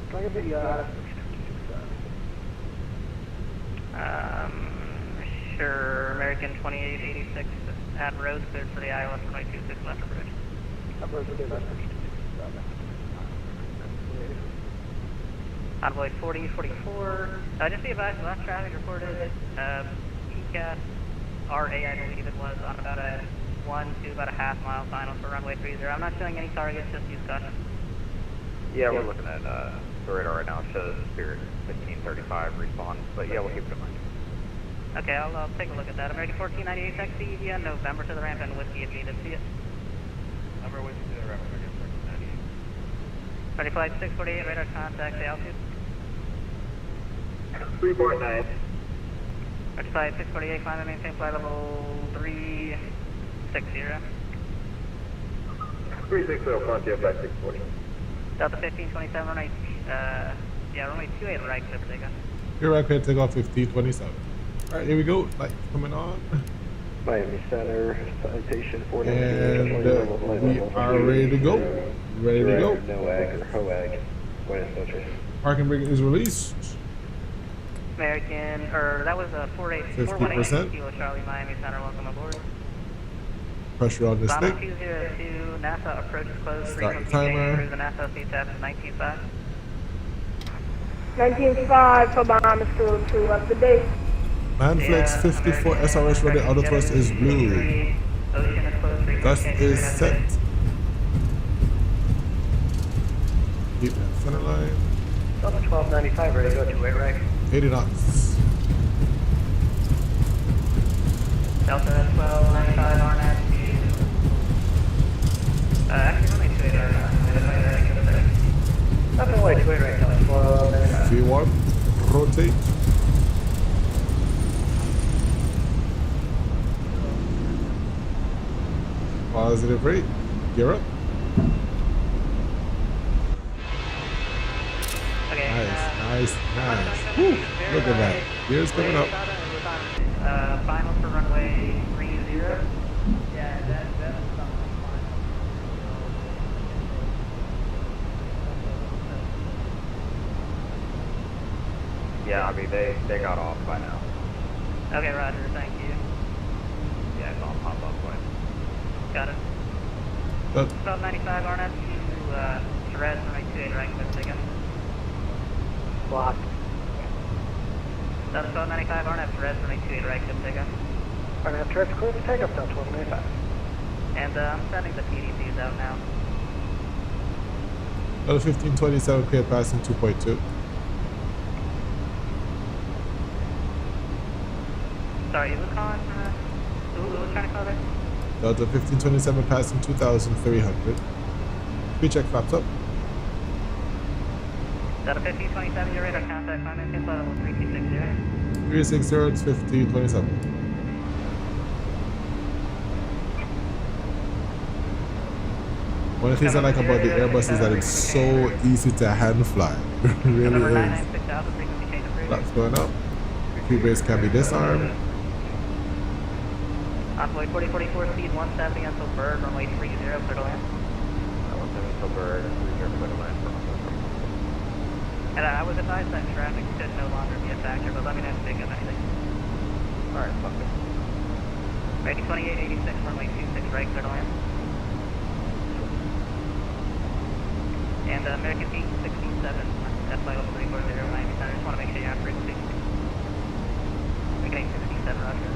Can I get the,
Sure, American 2886 at Rose, cleared for the ILS, runway 26 left approach. Envoy 4044, just be advised, last traffic reported, PCAS RA, I believe it was, on about a 1 to about a half mile final for runway 30. I'm not showing any targets, just use caution.
Yeah, we're looking at the radar right now. It shows Spirit 1535 respawn, but yeah, we'll keep it in mind.
Okay, I'll take a look at that. American 1498 taxi via November to the ramp and whiskey if needed. See ya.
Number whiskey to the ramp, American 1498.
Ready flight 648, radar contact, the altitude.
349.
Ready flight 648, climb and maintain flight level 360.
360, Frontier flight 640.
Delta 1527, runway, runway 28 right, clear for takeoff.
Here I can take off 1527. Alright, here we go. Lights coming on.
Miami Center, citation
And we are ready to go. Ready to go.
No ag or HOAG. Buenas noches.
Parking brake is released.
American, that was a 418 Kilo Charlie, Miami Center, welcome aboard.
pressure on this
Bravo
thing.
202, NASA approach is closed.
Start the
Frequency
timer.
change, the NASA CTAP is 19.5.
19.5 for bomb is still 2 up to date.
Manflex 54 SRS running, auto thrust is blue.
Ocean is closed.
Dust is set. Keep that center line.
Delta 1295, ready to go to right.
80 knots.
Delta 1295 RNAV. Actually, only 28 RNAV.
Nothing away, 28 right, Delta 1295.
V1, rotate. Positive rate. Gear up.
Okay,
Nice. Woo, look at that. Gears coming up.
Final for runway 30. Yeah, that's
Yeah, I mean, they got off by now.
Okay, roger, thank you.
Yeah, it's on pop-up point.
Got it.
But
1295 RNAV to Red, runway 28 right, good taken.
Blocked.
Delta 1295 RNAV to Red, runway 28 right, good taken.
RNAV traffic clear for takeoff, Delta 1295.
And I'm sending the PDCs out now.
Delta 1527 clear passing 2.2.
Sorry, you was calling, who was trying to call there?
Delta 1527 passing 2,300. Pre-check flaps up.
Delta 1527, your radar contact, climb in, level 3260.
360, it's 1527. One of the things I like about the Airbus is that it's so easy to hand fly. It really is. Flaps going up. Crew base can be disarmed.
Envoy 4044, speed 170 until Berg, runway 30, clear to land.
170 until Berg, 30, clear to land.
And I was advised that traffic should no longer be a factor, but let me know if they pick up anything.
Alright, fuck it.
Ready 2886, runway 26 right, clear to land. And American 867, that's flight level 340 Miami Center. Just want to make sure you're on frequency. American 867, roger.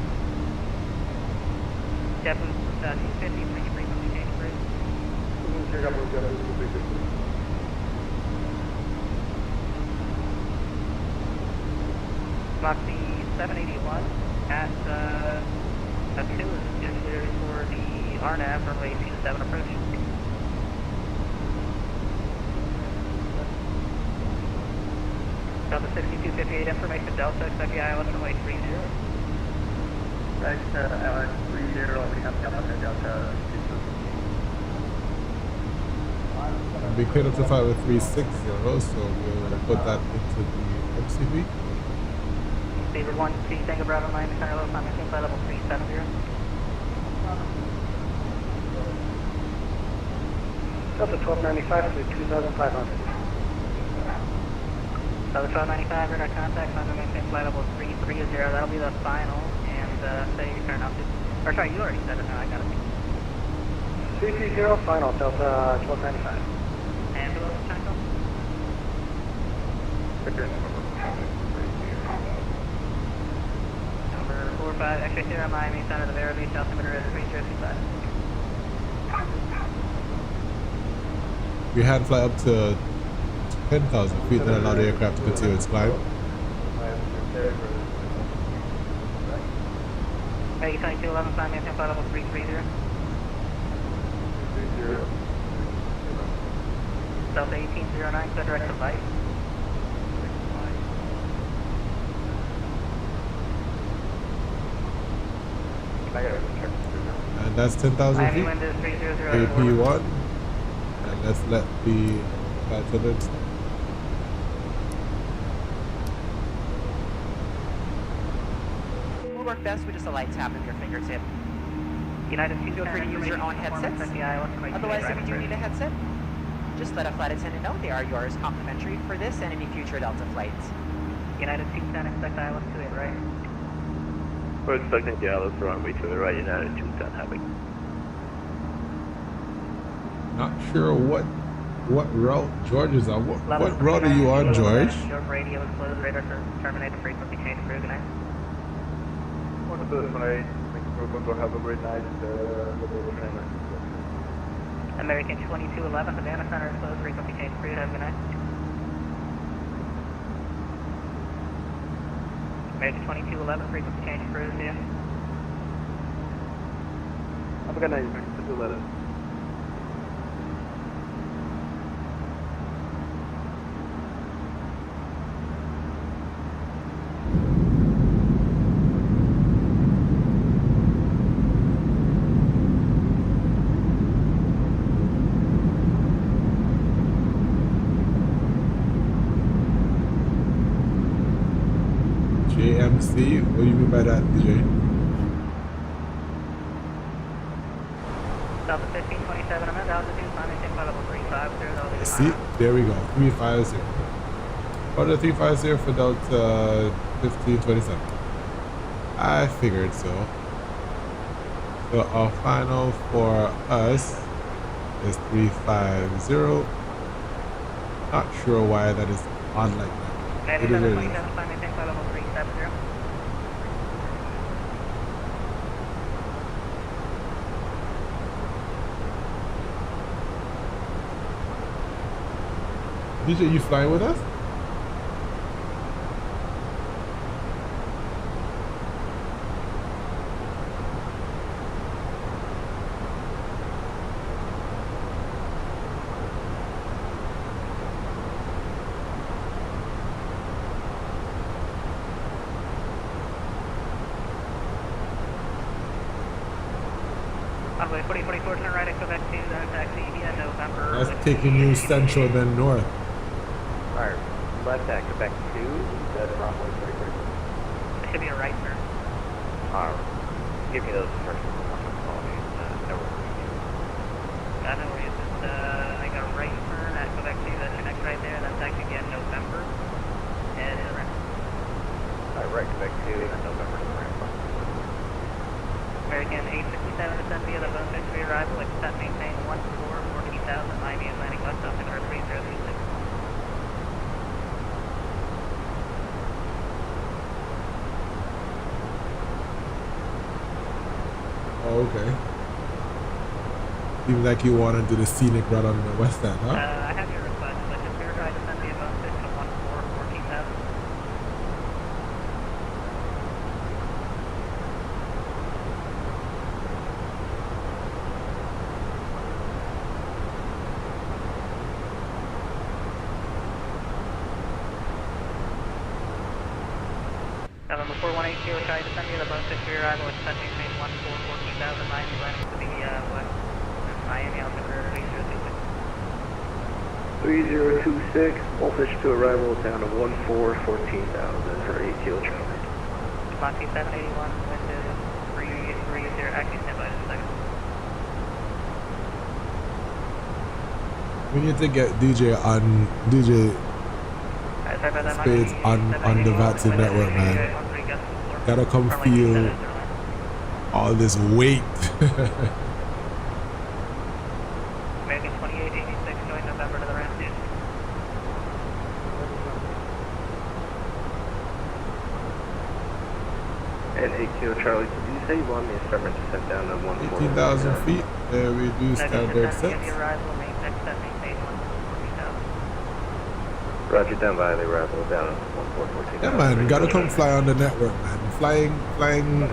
JetBlue 250, bring your frequency change, bridge. Moxie 781 at 2 is just cleared for the RNAV runway 27 approach. Delta 6258 information, Delta, expect the ILS runway 30. Right, ILS 30, we have Delta 22.
And we cleared up to 5 with 360, so we'll put that into the MCV.
Favor 1C, Tango Bravo, Miami Center, low climb, flight level 370.
Delta 1295 to 2500.
Delta 1295, radar contact, climb and maintain flight level 330, that'll be the final, and say you turn off to, or sorry, you already said it, now I got it.
330, final, Delta 1295.
And who else is trying to go? Number 45, X-ray 0, Miami Center, the Verity, altimeter is 3025.
We hand fly up to 10,000 feet and allow the aircraft to continue its climb.
Hey, 2211, climb maintain flight level 330. Delta 1809, clear direct to light.
And that's 10,000 feet.
Wind is 300.
AP1. And let's let the attendants.
Will work best with just a light tap of your fingertip.
United
Feel free to use your own headsets. Otherwise, if you do need a headset, just let a flight attendant know they are yours complimentary for this and any future Delta flights.
United 210, expect ILS 28 right.
We're expecting the ILS runway to the right, United 210 having.
Not sure what route George is on. What route are you on, George?
Your radio is closed. Radar terminate the frequency change for good night.
Welcome to the tonight. We're going to have a great night.
American 2211, Savannah Center is closed. Frequency change for you. Have a good night. American 2211, frequency change for you.
Have a good night. American 2211.
JMC? What do you mean by that, DJ?
Delta 1527, I'm at altitude, climbing level 350.
See, there we go. 350. Order 350 for Delta 1527. I figured so. So our final for us is 350. Not sure why that is on like that. It is what it is.
Level 370.
DJ, you flying with us?
Runway 4044, turn right at Quebec 2, then taxi via November.
That's taking you central then north.
Alright, left at Quebec 2, that's runway 44.
It should be a right turn.
Give me those first no worries.
I know where you just make a right turn at Quebec 2, that's your next right there, then taxi via November. And to the ramp.
Alright, right Quebec 2, then November to the ramp.
American 867 descend via the Bone 6 arrival, except maintain 1440,000, Miami Atlantic West, Open Earth 3036.
Oh, okay. Seems like you want to do the scenic route on the west side, huh?
I have your request, but just verify descend via Bone 6 to 1414,000. November 418 Kilo Charlie, descend via the Bone 6 arrival, except maintain 1414,000, Miami Atlantic to the west. Miami altimeter 3026.
3026, voltage to arrival down to 1414,000 for 8 Kilo Charlie.
Monty 781, wind is 330, acting standby in a second.
We need to get DJ Spades on the Vatsin network, man. Gotta come feel all this weight.
American 2886, join November to the ramp, dude.
And 8 Kilo Charlie, did you say you want me to start my descent down to 14,000?
18,000 feet. There we do standard sets.
Roger, down by the arrival down at 1414.
Yeah, man, gotta come fly on the network, man. Flying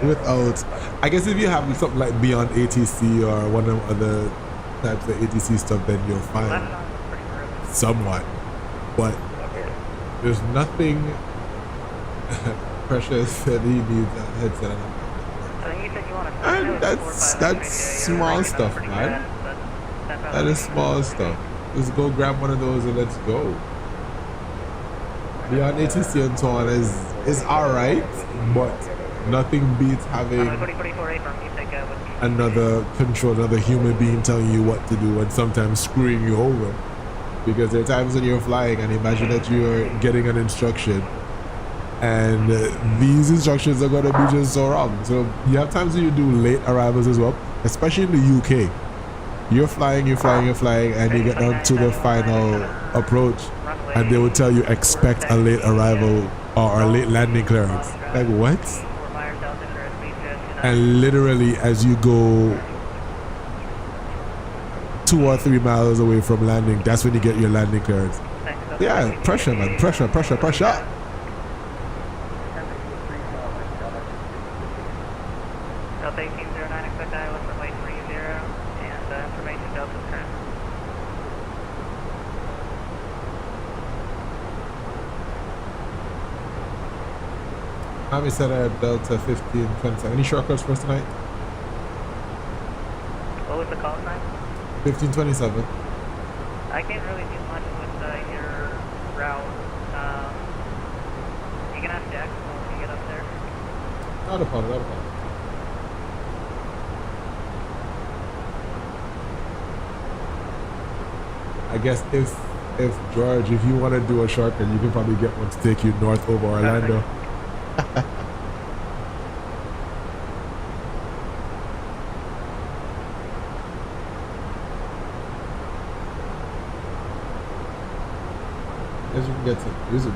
without. I guess if you have something like Beyond ATC or one of the other types of ATC stuff, then you're fine. Somewhat. But there's nothing precious that he needs a headset on. And that's small stuff, man. That is small stuff. Just go grab one of those and let's go. Beyond ATC and so on is alright, but nothing beats having another human being telling you what to do and sometimes screwing you over. Because there are times when you're flying and imagine that you're getting an instruction and these instructions are going to be just so wrong. So you have times when you do late arrivals as well, especially in the UK. you're flying, and you get down to the final approach, and they will tell you expect a late arrival or a late landing clearance. Like what? And literally, as you go 2 or 3 miles away from landing, that's when you get your landing clearance. Yeah, pressure, man, pressure.
Delta 1809, expect Aylex runway 30, and information Delta's current.
Miami Center, Delta 1527. Any shortcuts for us tonight?
What was the call sign?
1527.
I can't really do much with your route. You can ask Jack when you get up there.
Not a problem. I guess if George, if you want to do a shortcut, you can probably get one to take you north over Orlando. As you can get to use it.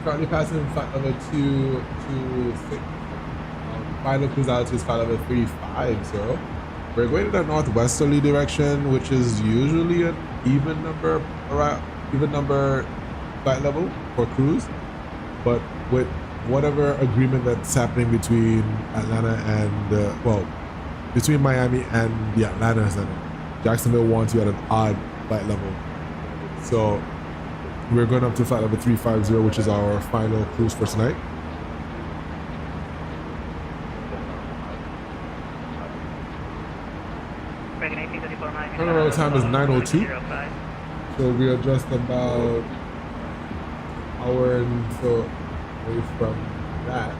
Currently passing in flight level 226. Final cruise altitude is flight level 350. We're going in a northwesterly direction, which is usually an even number flight level for cruise. But with whatever agreement that's happening between Atlanta and between Miami and the Atlanta Center, Jacksonville wants you at an odd flight level. So we're going up to flight level 350, which is our final cruise for tonight. Turnaround time is 9:02. So we are just about an hour and so away from that.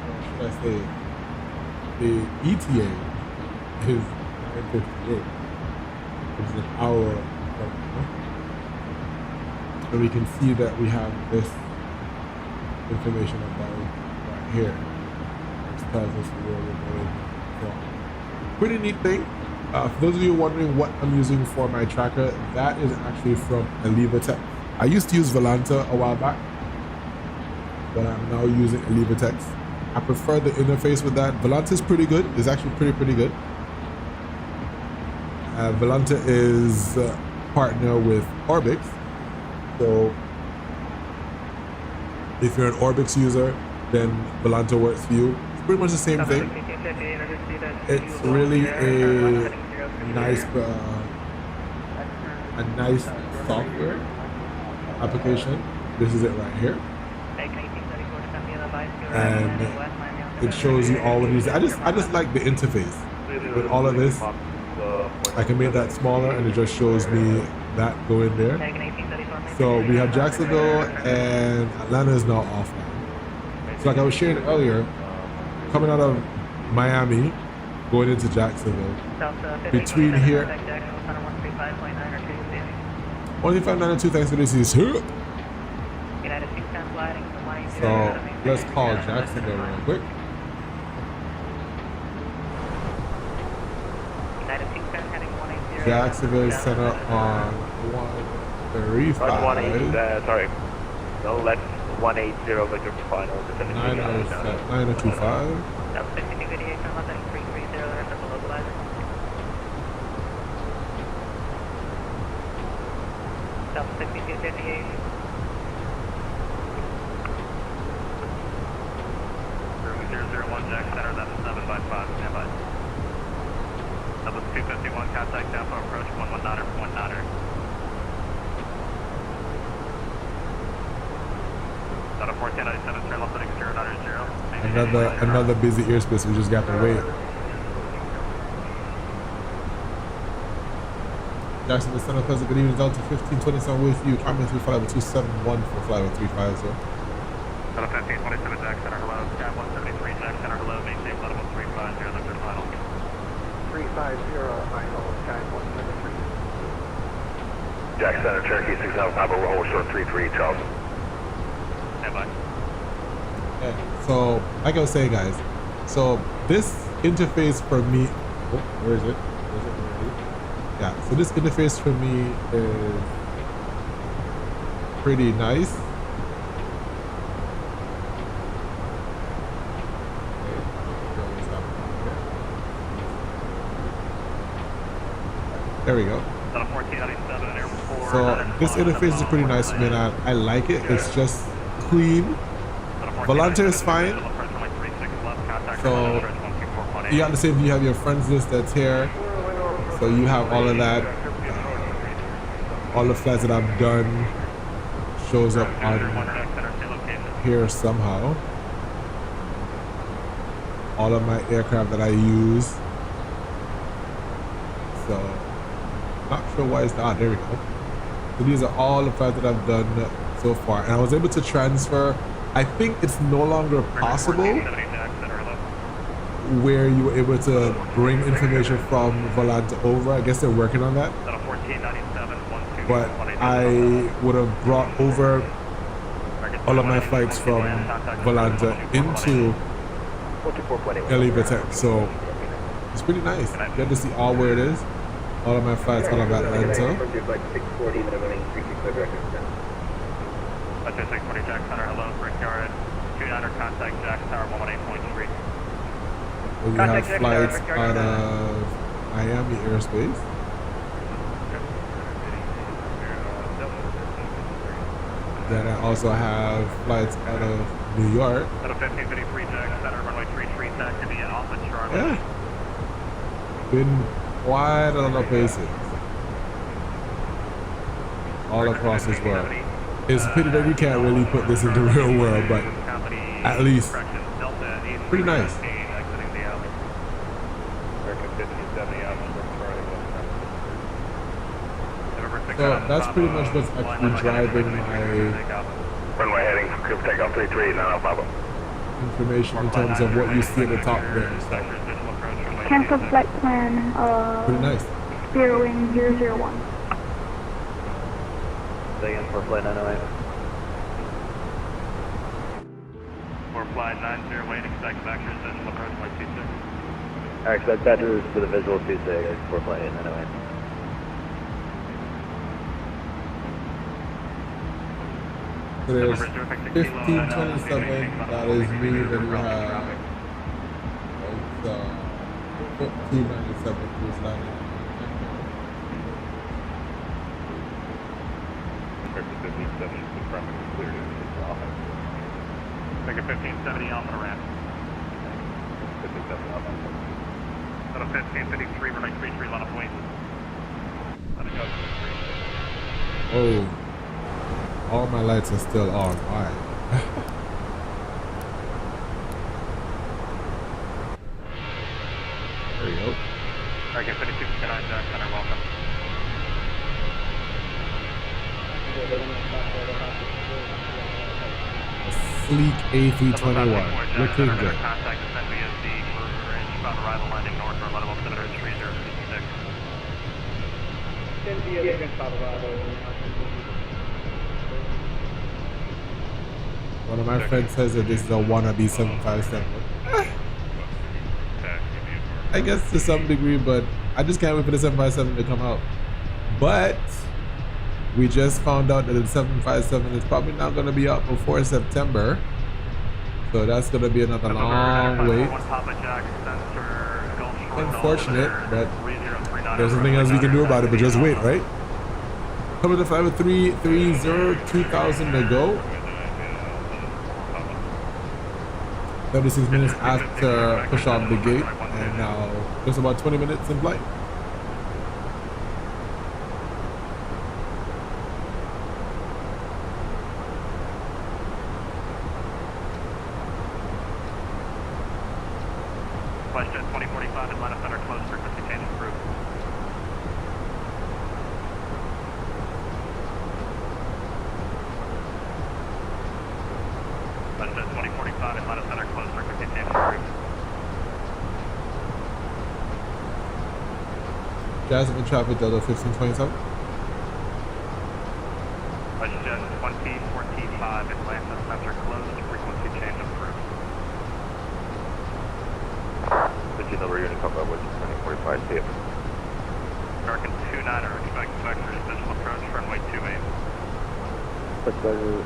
What should I say? The ETA is 9:58, which is an hour from now. So we can see that we have this information about right here, which tells us where we're going from. Pretty neat thing. For those of you wondering what I'm using for my tracker, that is actually from Aylex. I used to use Volanta a while back, but I'm now using Aylex. I prefer the interface with that. Volanta is pretty good. It's actually pretty good. Volanta is partner with Orbix. So if you're an Orbix user, then Volanta works for you. It's pretty much the same thing. It's really a nice software application. This is it right here. And it shows you all of these. I just like the interface with all of this. I can make that smaller and it just shows me that going there. So we have Jacksonville and Atlanta is now offline. So like I was sharing earlier, coming out of Miami, going into Jacksonville, between here, 135.902, thanks for this is here. So let's call Jacksonville real quick. Jacksonville Center on 135.
Sorry. No, let's 180 Victor final.
9025.
Delta 6258. Jack Center, that's 755, standby. That was 251, contact Tampa, approach 11 knotter, 1 knotter. Delta 1497, turn left heading 0 knotter 0.
Another busy airspace. We just got to wait. Jackson, the Center Pleasant, good evening. Delta 1527 with you. Comment through flight 271 for flight 350.
Delta 1527 Jack Center, hello. Sky 173 Jack Center, hello. Maintain level 350, Lift final.
350, final, Sky 173.
Jack Center, Cherokee 6 Alpha, Papa, hold short 33, Charles.
Stand by.
Yeah, so, like I was saying, guys, so this interface for me, oh, where is it? Yeah, so this interface for me is pretty nice. There we go. So this interface is pretty nice for me, and I like it. It's just clean. Volante is fine. So you got the same. You have your friends list that's here. So you have all of that. All the flights that I've done shows up on here somehow. All of my aircraft that I use. So not sure why it's not. There we go. So these are all the flights that I've done so far, and I was able to transfer. I think it's no longer possible where you were able to bring information from Volante over. I guess they're working on that. But I would have brought over all of my flights from Volante into Kpbi-Katl. So it's pretty nice. You get to see all where it is. All of my flights out of Atlanta.
Let's say 640 Jack Center, hello, Brickyard, 29er, contact Jack Tower 118.3.
We have flights out of Miami airspace. Then I also have flights out of New York.
Out of 1553 Jack Center, runway 33, back to be an Alpha Charlie.
Yeah. Been quite a lot of places. All across this world. It's a pity that we can't really put this in the real world, but at least pretty nice. So that's pretty much what's actually driving my
runway heading for takeoff 33, now Papa.
Information in terms of what you see at the top there. So.
Cancel flight plan.
Pretty nice.
Wing 001.
Again for flight 908.
For flight 90, waiting, expect vectors, visual approach flight 26.
Alright, expect vectors to the visual 26 for flight 908.
So there's 1527, that is me, then you have 1497, who's landing.
Take a 1570 off and a ramp. 1570 off and a ramp. Out of 1553, runway 33, line of point.
Oh, all my lights are still on. Why? There you go.
Alright, 5259 Jack Center, welcome.
Sleek A321, looking good.
Contact descent VSD for inbound arrival landing north or level 73060.
One of my friends says that this is a wannabe 757. I guess to some degree, but I just can't wait for the 757 to come out. But we just found out that the 757 is probably not going to be out before September. So that's going to be another long wait. Unfortunate, but there's nothing else we can do about it but just wait, right? Coming to flight with 330, 2,000 to go. 36 minutes after push off the gate, and now just about 20 minutes in flight.
WestJet 2045 Atlanta Center closed, frequency change approved. WestJet 2045 Atlanta Center closed, frequency change approved.
Jasmine traffic Delta 1527.
WestJet 2045 Atlanta Center closed, frequency change approved.
The number unit come up with 2045 safe.
American 29er, expect vectors, visual approach, runway 28.
Vectors,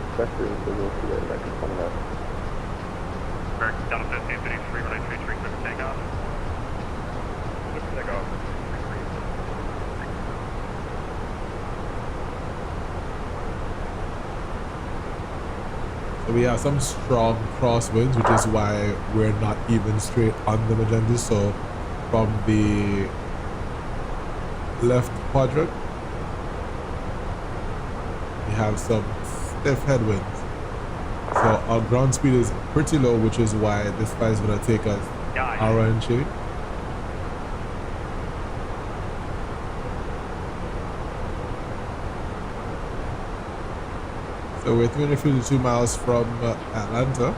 visual to the vectors coming up.
Bergs, down to 1553, runway 33, clear for takeoff. Takeoff.
So we have some strong crosswinds, which is why we're not even straight on the Magenta. So from the left quadrant, we have some stiff headwinds. So our ground speed is pretty low, which is why this flight is going to take us hour and change. So we're 352 miles from Atlanta.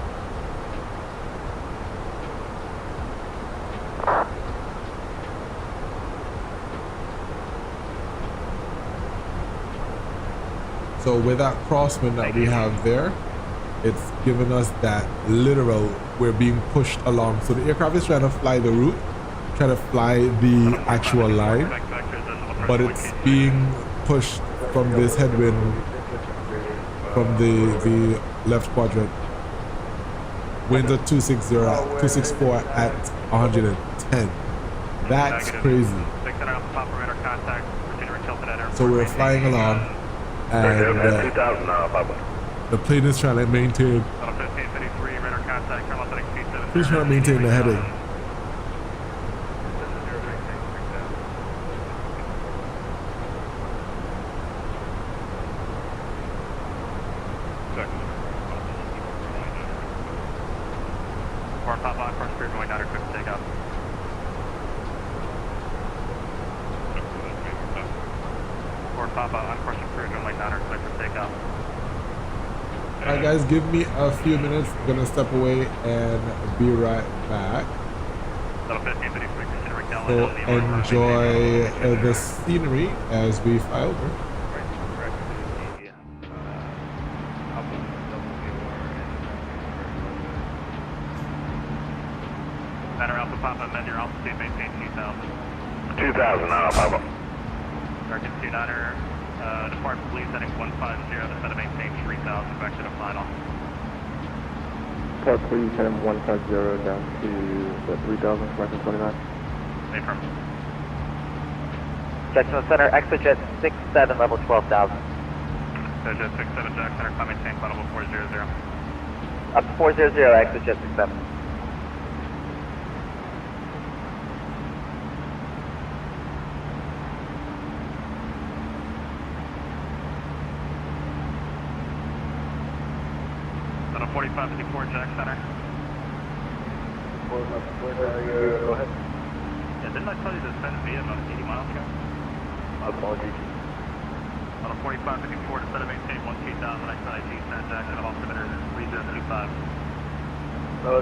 So with that crosswind that we have there, it's given us that literal, we're being pushed along. So the aircraft is trying to fly the route, trying to fly the actual line, but it's being pushed from this headwind from the left quadrant. Winds at 264 at 110. That's crazy. So we're flying along, and the plane is trying to maintain. He's trying to maintain the heading. Alright guys, give me a few minutes. I'm gonna step away and be right back. So enjoy the scenery as we fly over.
Alpha Papa, amend your altitude, maintain 2000.
2000 Papa.
American 29er, depart police heading 150, descend to maintain 3000, back to the final.
Depart police heading 150 down to the 3000, American 29.
Affirm.
Jackson Center, ExoJet 67, level 12,000.
ExoJet 67, Jack Center, climb maintain, final 400.
Up to 400, ExoJet 67.
Center 4554, Jack Center.
Go ahead.
Yeah, didn't I tell you to send via about 80 miles ago?
Apologies.
On a 4554 to set a maintain 12000, XIG, San Jackson, altimeter 3025.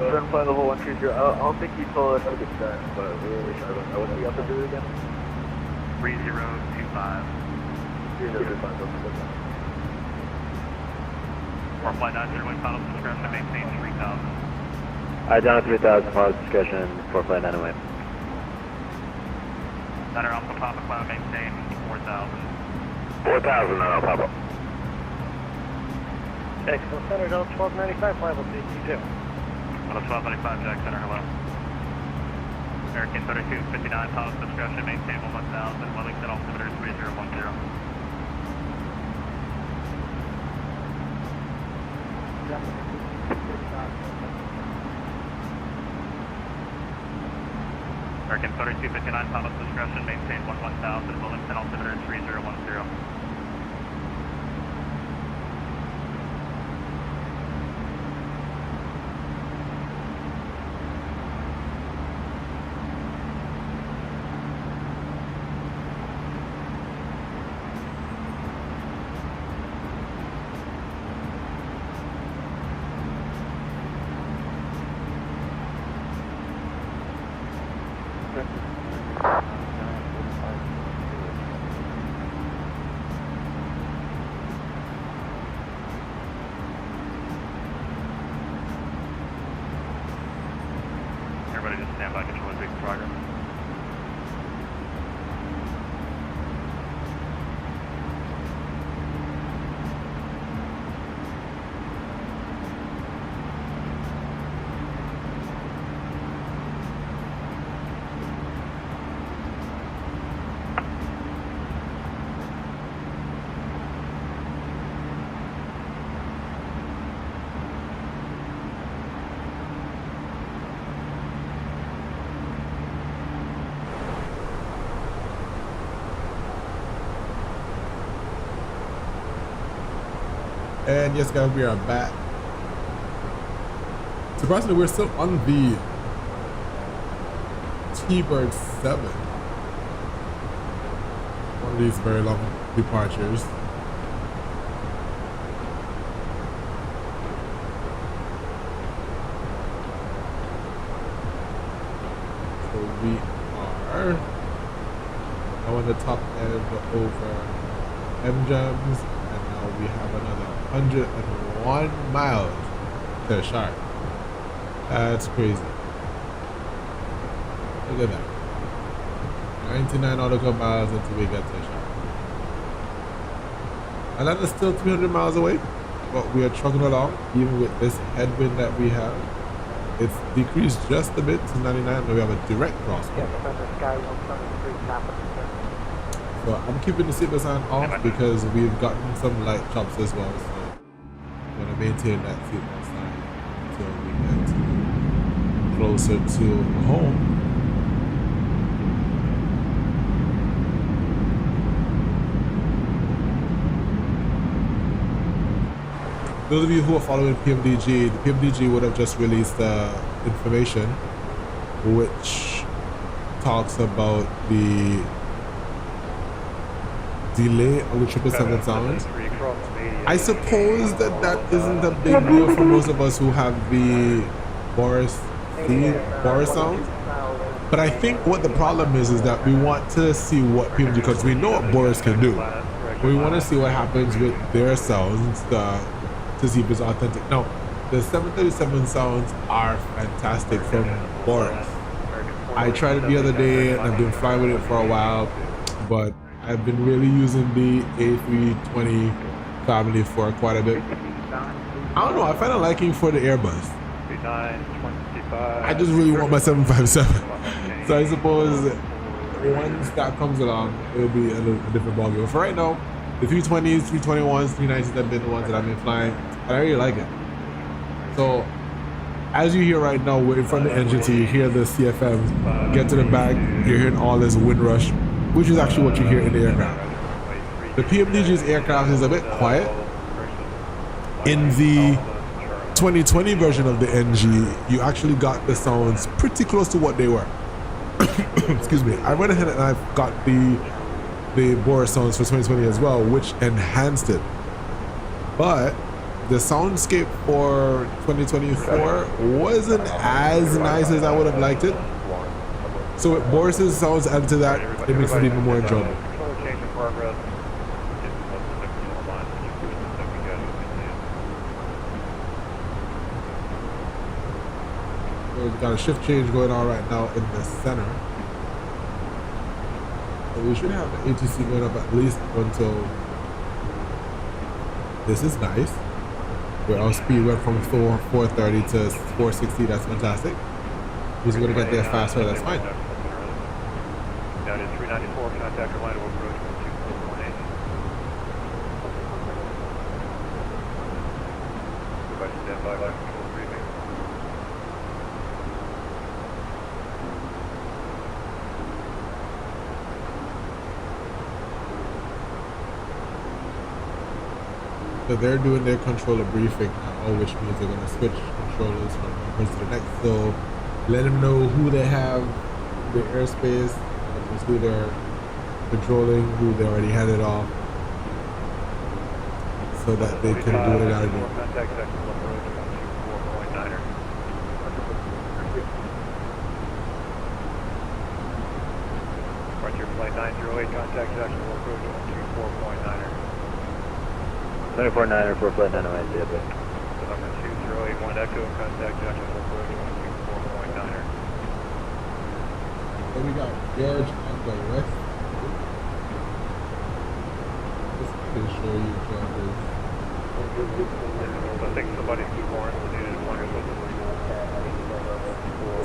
Trend flight level 130. I don't think you told us how to get that, but we were really sure about that. What's the altitude again?
3025.
3025, don't forget that.
Or flight 90, wing final discretion to maintain 3000.
Down to 3000, final discretion for flight 908.
Center Alpha Papa, climb maintain 4000.
4000 Papa.
Excellent Center, Delta 1295, flight level 222.
Delta 1295, Jack Center, hello. American 3259, pilot discretion, maintain 1000, Wellington altimeter 3010. American 3259, pilot discretion, maintain 1000, Wellington altimeter 3010.
And yes, guys, we are back. Surprisingly, we're still on the T-Bird 7. One of these very long departures. So we are now on the top end over M-Gems, and now we have another 101 miles to sharp. That's crazy. Look at that. 99 nautical miles until we get to sharp. And that is still 300 miles away, but we are trucking along even with this headwind that we have. It's decreased just a bit to 99, and we have a direct crosswind. So I'm keeping the seatbelt sign off because we've gotten some light chops as well. So I'm going to maintain that seatbelt sign until we get closer to home. Those of you who are following PMDG, the PMDG would have just released information which talks about the delay on the 777 sounds. I suppose that isn't a big deal for most of us who have the Boris sounds. But I think what the problem is that we want to see what PMDG, because we know what Boris can do. We want to see what happens with their sounds to see if it's authentic. Now, the 737 sounds are fantastic from Boris. I tried it the other day and I've been flying with it for a while, but I've been really using the A320 family for quite a bit. I don't know, I find a liking for the Airbus. I just really want my 757. So I suppose once that comes along, it'll be a different ballgame. But for right now, the 320s, 321s, 390s have been the ones that I've been flying, and I really like it. So, as you hear right now, we're in front of the engine, so you hear the CFMs. Get to the back, you're hearing all this wind rush, which is actually what you hear in the aircraft. The PMDG's aircraft is a bit quiet. In the 2020 version of the NG, you actually got the sounds pretty close to what they were. Excuse me. I went ahead and I've got the Boris sounds for 2020 as well, which enhanced it. But the soundscape for 2024 wasn't as nice as I would have liked it. So with Boris's sounds added to that, it makes it even more enjoyable. So we've got a shift change going on right now in the center. So we should have the ATC going up at least until this is nice. Where our speed went from 430 to 460, that's fantastic. He's going to get there faster, that's fine.
Down to 394, contact your line of approach 2418. Goodbye, stand by, line control briefing.
So they're doing their controller briefing now, which means they're going to switch controllers from one person to the next. So let them know who they have, the airspace, who they're controlling, who they already handed off, so that they can do what they gotta do.
Contact section approach 124.9er. Departure flight 908, contact section approach 124.9er.
24.9er for flight 908, yeah, but.
Number 2081 Echo, contact section approach 124.9er.
So we got George on the west. This can show you George's.
I think somebody's born.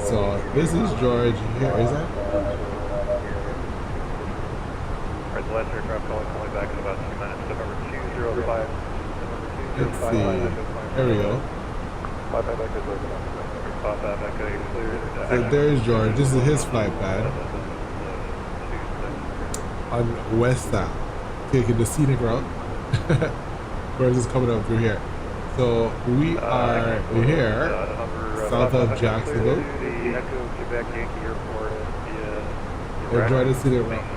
So this is George here, is that?
Alright, the last aircraft calling back in about 2 minutes. November 205.
Let's see. There we go. So there's George. This is his flight pad. On Waesto, taking the scenic route. Bergs is coming up through here. So we are here, south of Jacksonville. Enjoy the city around.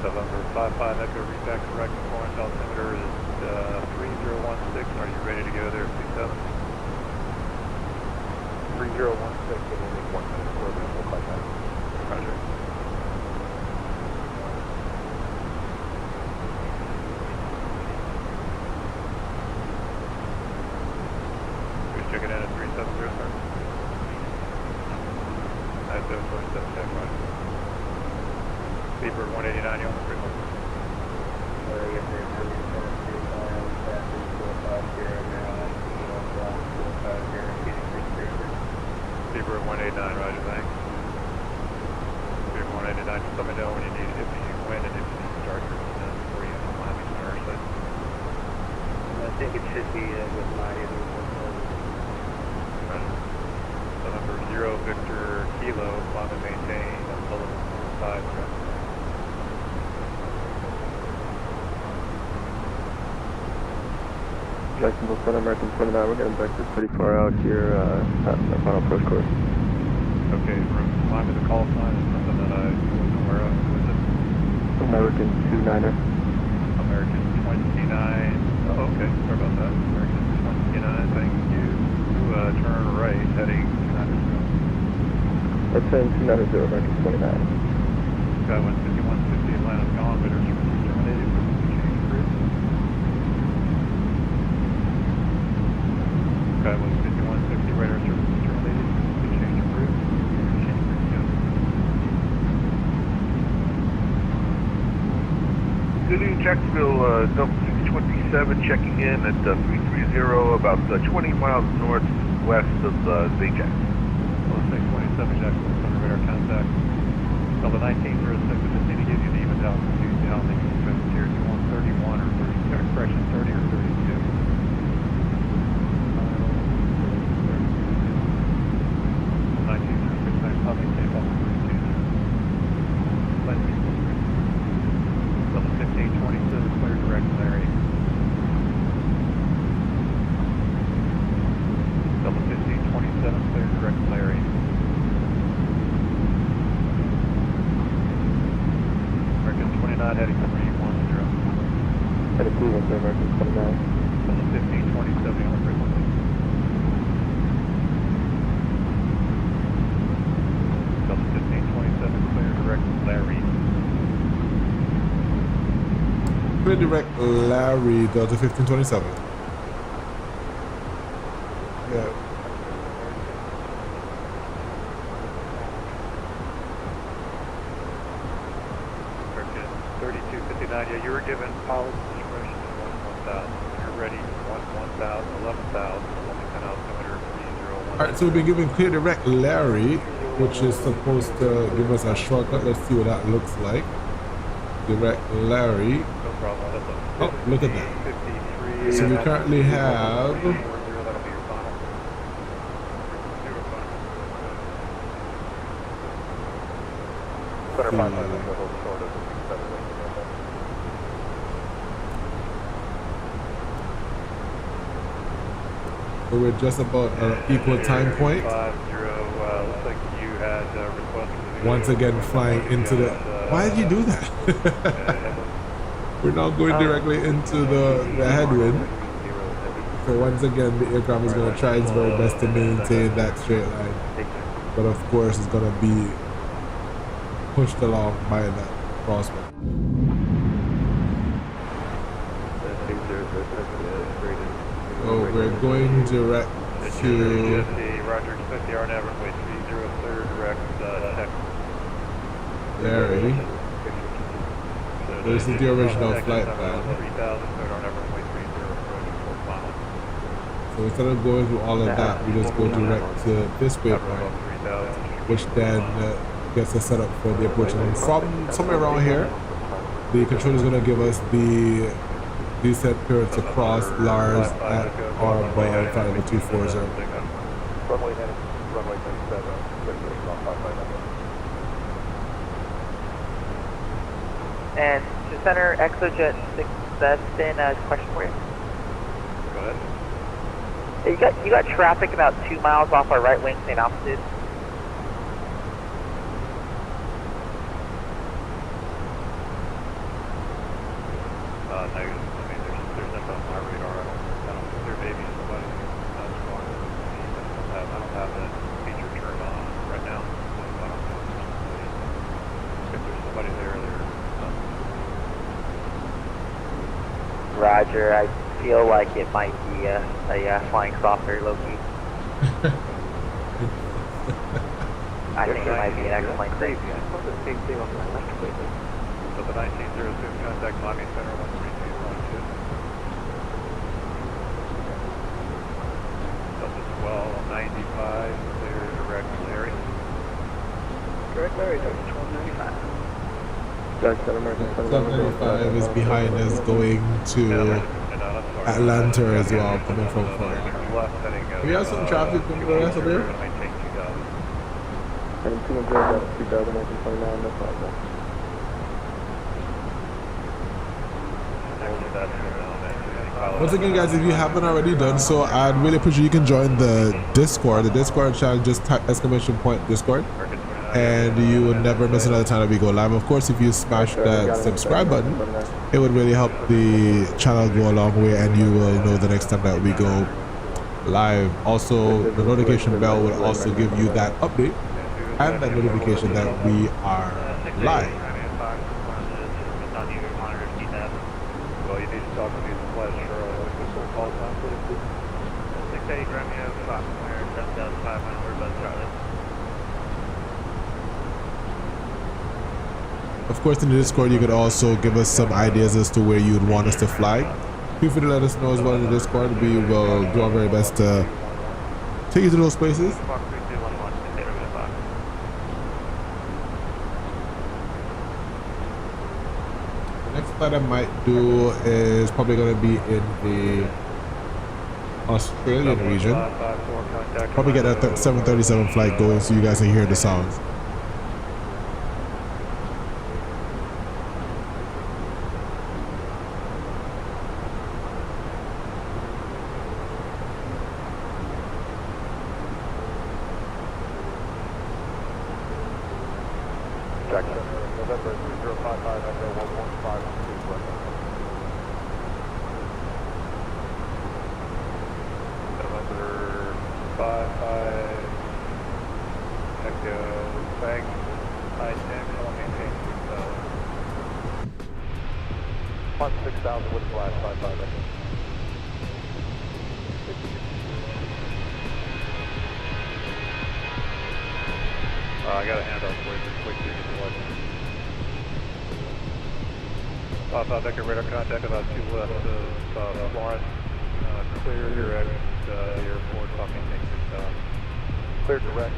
November 55 Echo, read back correct. Performance altimeter is 3016. Are you ready to go there, 27?
3016, it will make 1 minute for them. We'll cut that.
Roger. Who's checking in at 370, sir? That's 27, check, right. Beeper 189, you on the frequency? Beeper 189, roger, thanks. Beeper 189, just let me know when you need it, if you when and if you need to start your before you have the Miami Sundara site.
I think it should be with my
So number 0 Victor Kilo, climb and maintain, Sullivan 5,
Jacksonville Sun American 29, we're getting back to pretty far out here at the final approach course.
Okay, remind me the call sign is something that I wasn't aware of. Was it?
American 29er.
American 29. Oh, okay, sorry about that. American 29, thank you. Turn right, heading 290.
Let's send 290, American 29.
Sky 15150, Atlanta's gone, but it's terminated. Sky 15150, radar service terminated. Change of route.
Good evening, Jacksonville, DAL1527 checking in at 330, about 20 miles northwest of Zajac.
0627 Jacksonville, Thunder radar contact. Delta 1906, I just need to give you the even altitude down the east coast here, 2131 or 30, correction, 30 or 32. 1906, public tape off 32. Delta 1527, clear direct Larry. Delta 1527, clear direct Larry. American 29 heading 310.
Heading 310, American 29.
Delta 1527 on the frequency. Delta 1527, clear direct Larry.
Clear direct Larry, Delta 1527. Yeah.
American 3259, yeah, you were given pilot discretion at 1000. You're ready, 11,000, 11,000, only 10 altimeter 301.
Alright, so we've been given clear direct Larry, which is supposed to give us a shortcut. Let's see what that looks like. Direct Larry.
No problem.
Oh, look at that.
53.
So we currently have so we're just about an equal time point.
Looks like you had requested
once again flying into the... Why did you do that? We're now going directly into the headwind. So once again, the aircraft is going to try its very best to maintain that straight line. But of course, it's going to be pushed along by that crosswind. So we're going direct to...
Roger, expect the RNAV runway 30 direct check.
Larry. So this is the original flight plan. So instead of going through all of that, we just go direct to this waypoint, which then gets us set up for the approach. And from somewhere around here, The controller is going to give us the descent period to cross Lars at or above 5240.
Runway 27,
And to center Exojet 6, that's been a question for you.
Go ahead.
You got traffic about 2 miles off our right wing, same altitude.
Negative. I mean, there's nothing on my radar. I don't think there may be somebody that's going to me, but I don't have that feature turned on right now. So I don't know if there's somebody there.
Roger, I feel like it might be a flying saucer, low-key. I think it might be an X-plane thing.
So the 1906 contact Moavii Center 13212. Delta 1295, clear direct Larry.
Direct Larry, Delta 1295.
795 is behind us going to Atlanta as well, coming from far. We have some traffic from the rest of there. Once again, guys, if you haven't already done so, I'd really appreciate you can join the Discord. The Discord channel, just type ! Discord, and you will never miss another time that we go live. Of course, if you smash that subscribe button, it would really help the channel go a long way, and you will know the next time that we go live. Also, the notification bell will also give you that update and that notification that we are live.
Well, you need to talk to me in the flesh for this whole call time, please.
680 Romeo, Foxmire, 7500, we're about Charlie.
Of course, in the Discord, you could also give us some ideas as to where you would want us to fly. Feel free to let us know as well in the Discord. We will do our very best to take you to those places. The next flight I might do is probably going to be in the Australian region. Probably get that 737 flight going so you guys can hear the sounds.
November 3055, Echo 115. November 55, Echo, bank, I-10, call maintain 6000 with flash, 55, Echo. I got a handoff for you just quickly if you want. 55 Echo radar contact about 2 left of Florence. Clear direct airport, talking tank 6000. Clear direct,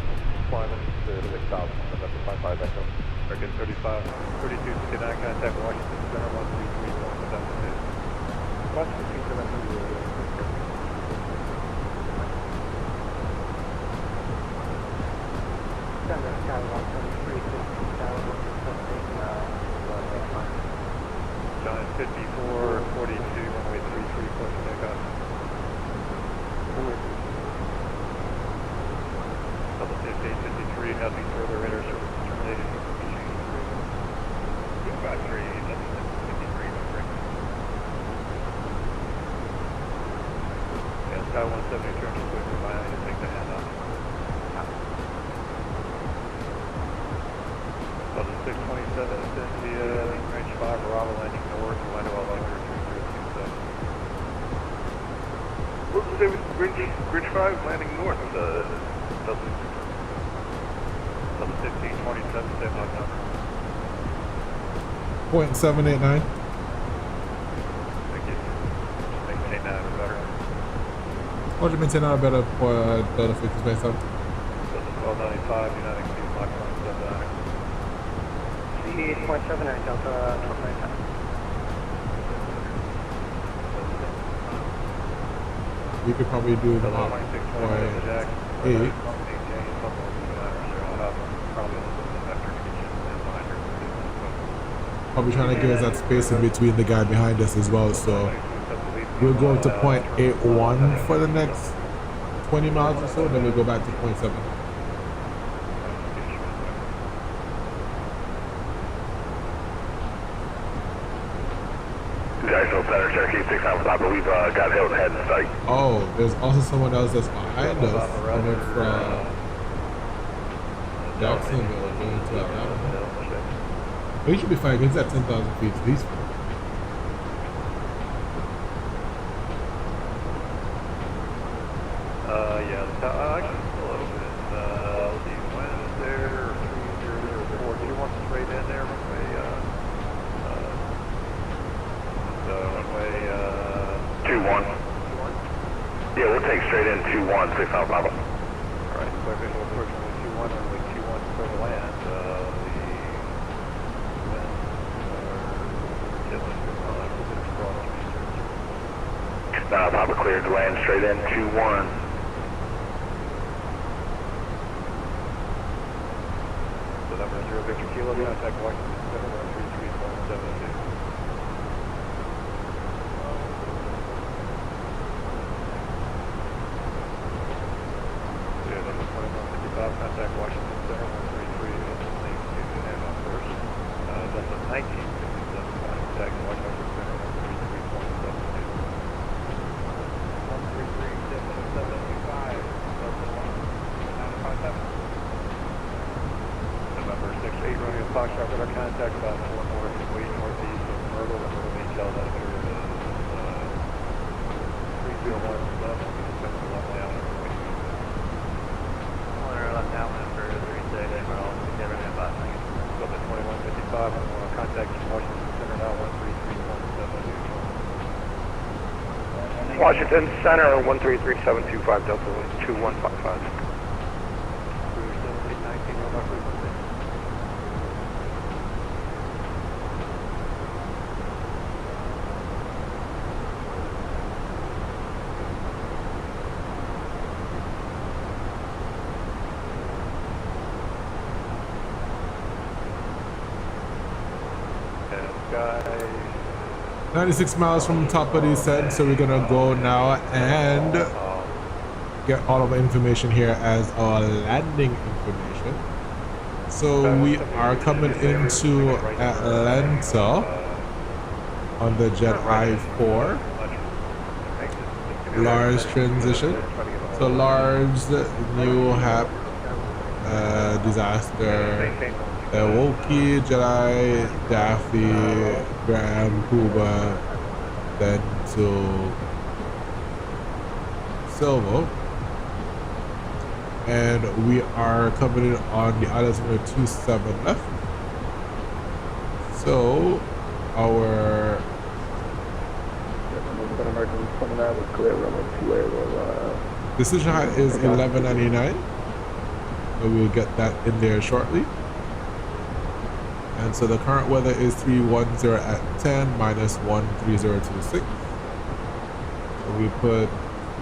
climbing to 6000, November 55 Echo. American 35, 3259 contact Washington Center 133.72. Washington Center 133. John 54, 42, runway 33, close to takeoff. Double 5853, nothing further, radar service terminated. Got 3, double 53, no break. Yeah, Sky 170, turn to quick to Miami to take the handoff. Double 627, send via range 5, Bravo landing north, Waesto Alvarez 3027.
Bridge 5 landing north,
Double 1627, same log number.
0.789.
Thank you. Maintain that or better.
What do you maintain out better for Delta 50 space up?
Delta 1295, United Kingdom, Mach 179.
88.79, Delta 1295.
we could probably do Mach 0.8. Probably trying to give us that space in between the guy behind us as well, so we'll go to 0.81 for the next 20 miles or so, then we'll go back to 0.7.
Guys, no center, Cherokee 6 on top, but we've got held head in sight.
Oh, there's also someone else that's behind us coming from Jacksonville going to Atlanta. We should be fine, he's at 10,000 feet, so he's fine.
Yeah, actually a little bit. Let's see, when is there? 3004. Do you want straight in there? Runway
2-1. Yeah, we'll take straight in 2-1, 6 on Bravo.
Alright, so visual approach runway 21, runway 21 clear to land.
Now Papa cleared to land straight in 2-1.
So number 0 Victor Kilo, contact Washington Center 133.72. Yeah, number 2155, contact Washington Center 133.72 and on first. Delta 1957, contact Washington Center 133.72. 133.75, November 68, Romeo Foxtrot, with our contact about 4 north, west northeast of Myrtle, and Myrtle Beach, elevator is 3017, left down, corner left down for 36, Myrtle, never had 5 seconds. Delta 2155, and we'll contact Washington Center now, 133.72.
Washington Center 133725 Delta 2155.
Guys.
96 miles from the top of the set, so we're gonna go now and get all of the information here as our landing information. So we are coming into Atlanta on the Jet I-4 large transition. So large new hap disaster Woki, Jedi, Daffy, Graham, Cuba, then to Silvo. And we are coming in on the Altimeter 27 left. So our decision height is 1199. So we'll get that in there shortly. And so the current weather is 310 at 10 minus 13026. So we put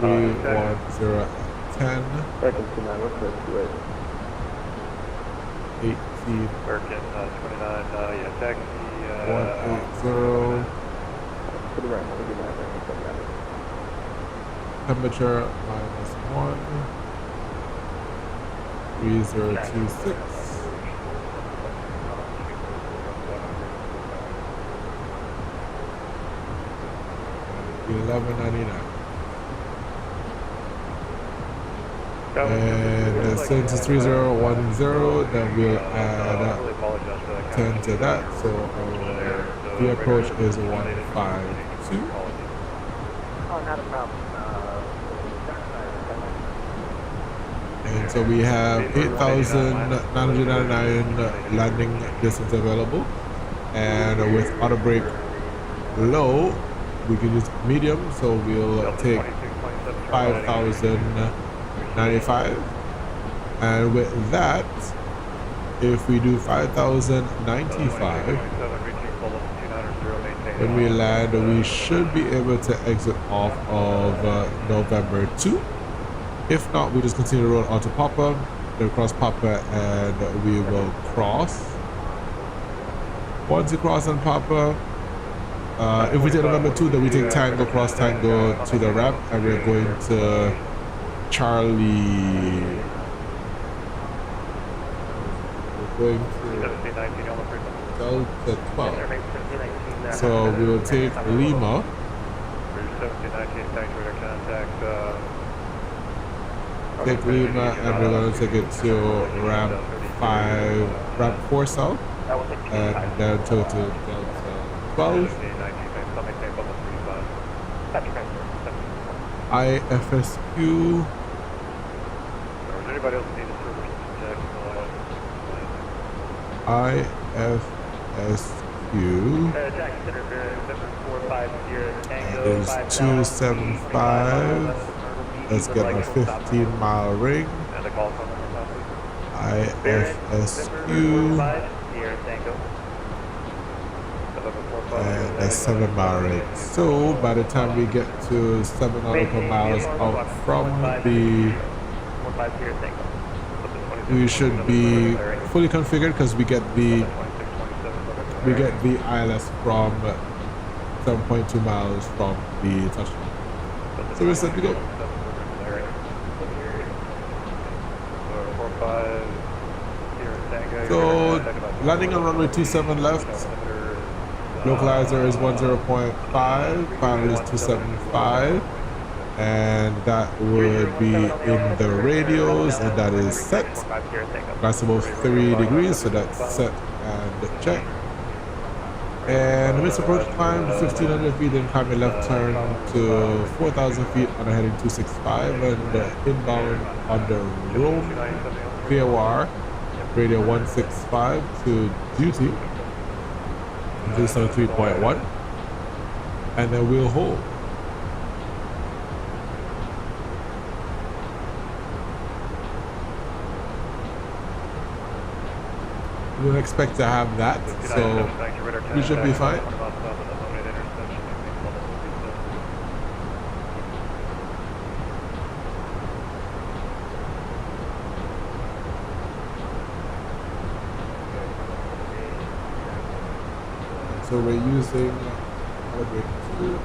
310 at 10. 18.
Birkin, 29, yeah, taxi,
180. Temperature minus 1. 3026. 1199. And since it's 3010, then we'll add 10 to that. So the approach is 152.
Oh, not a problem.
And so we have 8,999 landing distance available. And with auto brake low, we can use medium, so we'll take 5,095. And with that, if we do 5,095, When we land, we should be able to exit off of November 2. If not, we just continue to roll onto Papa, then cross Papa, and we will cross. Once we cross on Papa, if we take November 2, then we take Tango, cross Tango to the ramp, and we're going to Charlie. We're going to Delta 12. So we will take Lima. Take Lima, and we're going to take it to ramp 4 south, and then to Delta 12. IFSQ. IFSQ is 275. Let's get a 15-mile ring. IFSQ and a 7-mile ring. So by the time we get to 7 nautical miles out from the, we should be fully configured because we get the Aylex from 7.2 miles from the touchdown. So we're set to go. So landing on runway 27 left. Localizer is 10.5, final is 275, and that would be in the radios, and that is set. That's about 3 degrees, so that's set and check. And mid approach climb 1500 feet, then climb a left turn to 4000 feet on a heading 265, and inbound on the Rome VOR, radio 165 to duty. This on 3.1, and then we'll hold. We don't expect to have that, so we should be fine. So we're using calibrate 2.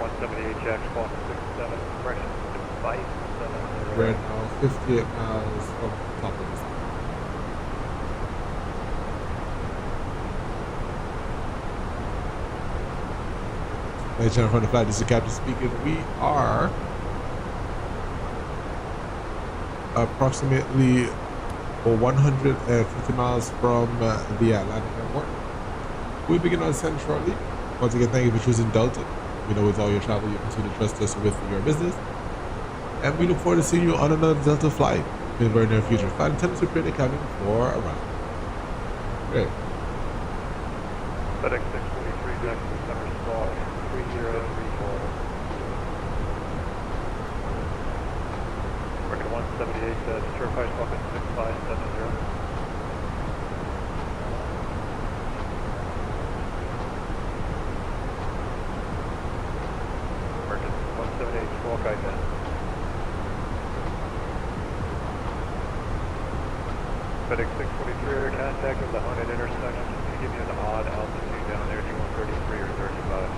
178 Squawk 67, correction 570.
We're now 58 miles from the top of this. Ladies and gentlemen, from the flight, this is the captain speaking. We are approximately 150 miles from the Atlanta airport. We'll begin our descent shortly. Once again, thank you for choosing Delta. We know with all your travel, you continue to trust us with your business. And we look forward to seeing you on another Delta flight in the very near future. Flight attendants will prepare the cabin for a ride. Great.
FedEx 643, Jackson, Summer Squawk 3034. Working 178, certified Squawk 6570. Working 178, Squawk ident. FedEx 643, air contact with the haunted intersection. Just to give you an odd altitude down there, D133 or 35.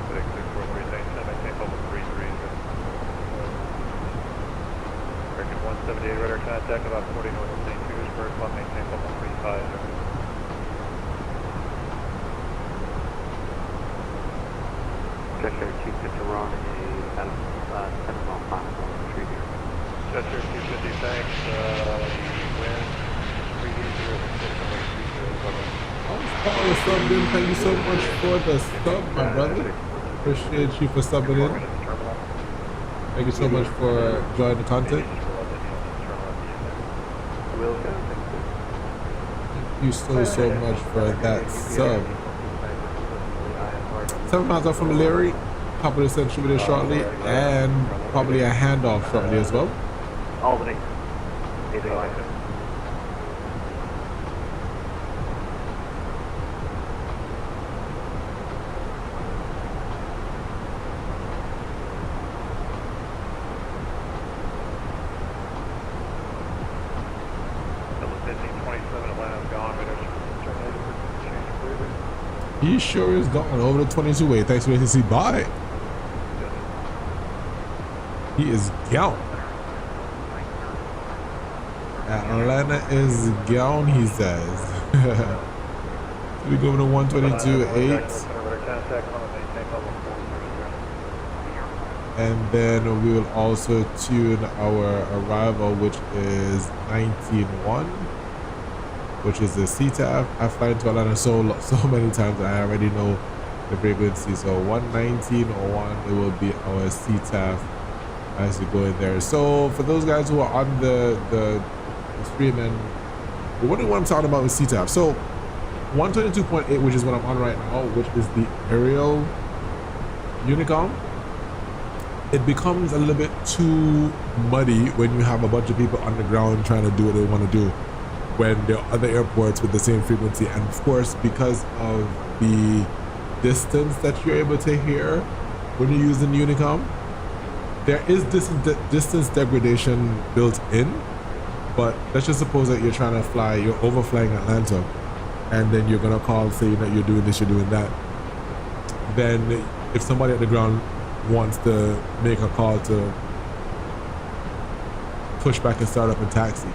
FedEx 643, maintain level 33. American 178, radar contact about 40 north of St. Petersburg, maintain level 35.
Cheshire 250 wrong, a 7 mile final tree here.
Cheshire 250, thanks. Wind
330. Subbed in. Thank you so much for the sub, my brother. Appreciate you for subbing in. Thank you so much for joining the content. Thank you so much for that sub. 7 miles out from Larry. Probably send you there shortly, and probably a handoff shortly as well.
Albany.
He sure is going over the 22-way. Thanks for ATC. Bye. He is gone. Atlanta is gone, he says. We go to 122.8. And then we will also tune our arrival, which is 19.1, which is the CTAF. I fly into Atlanta so many times that I already know the frequency. So 119.01, it will be our CTAF as we go in there. So for those guys who are on the stream and you're wondering what I'm talking about with CTAF, so 122.8, which is what I'm on right now, which is the aerial Unicom, it becomes a little bit too muddy when you have a bunch of people on the ground trying to do what they want to do when there are other airports with the same frequency. And of course, because of the distance that you're able to hear when you're using Unicom, there is distance degradation built in. But let's just suppose that you're trying to fly, you're overflying Atlanta, and then you're gonna call saying that you're doing this, you're doing that. Then if somebody at the ground wants to make a call to push back and start up a taxi,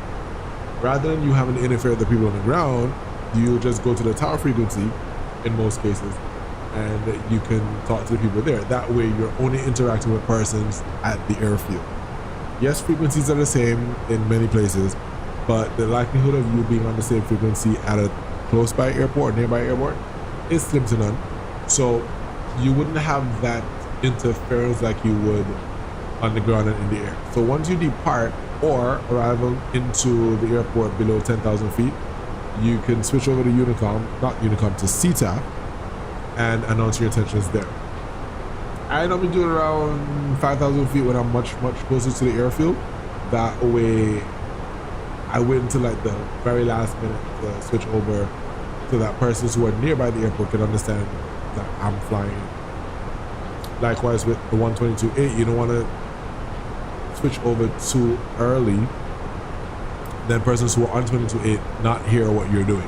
rather than you having to interfere with the people on the ground, you just go to the tower frequency in most cases, and you can talk to the people there. That way you're only interacting with persons at the airfield. Yes, frequencies are the same in many places, but the likelihood of you being on the same frequency at a close by airport, nearby airport, is slim to none. So you wouldn't have that interference like you would on the ground and in the air. So once you depart or arrival into the airport below 10,000 feet, you can switch over to Unicom, not Unicom, to CTAF, and announce your intentions there. I normally do it around 5,000 feet when I'm much closer to the airfield. That way I wait until like the very last minute to switch over so that persons who are nearby the airport can understand that I'm flying. Likewise with the 122.8, you don't want to switch over too early, then persons who are on 22.8 not hear what you're doing.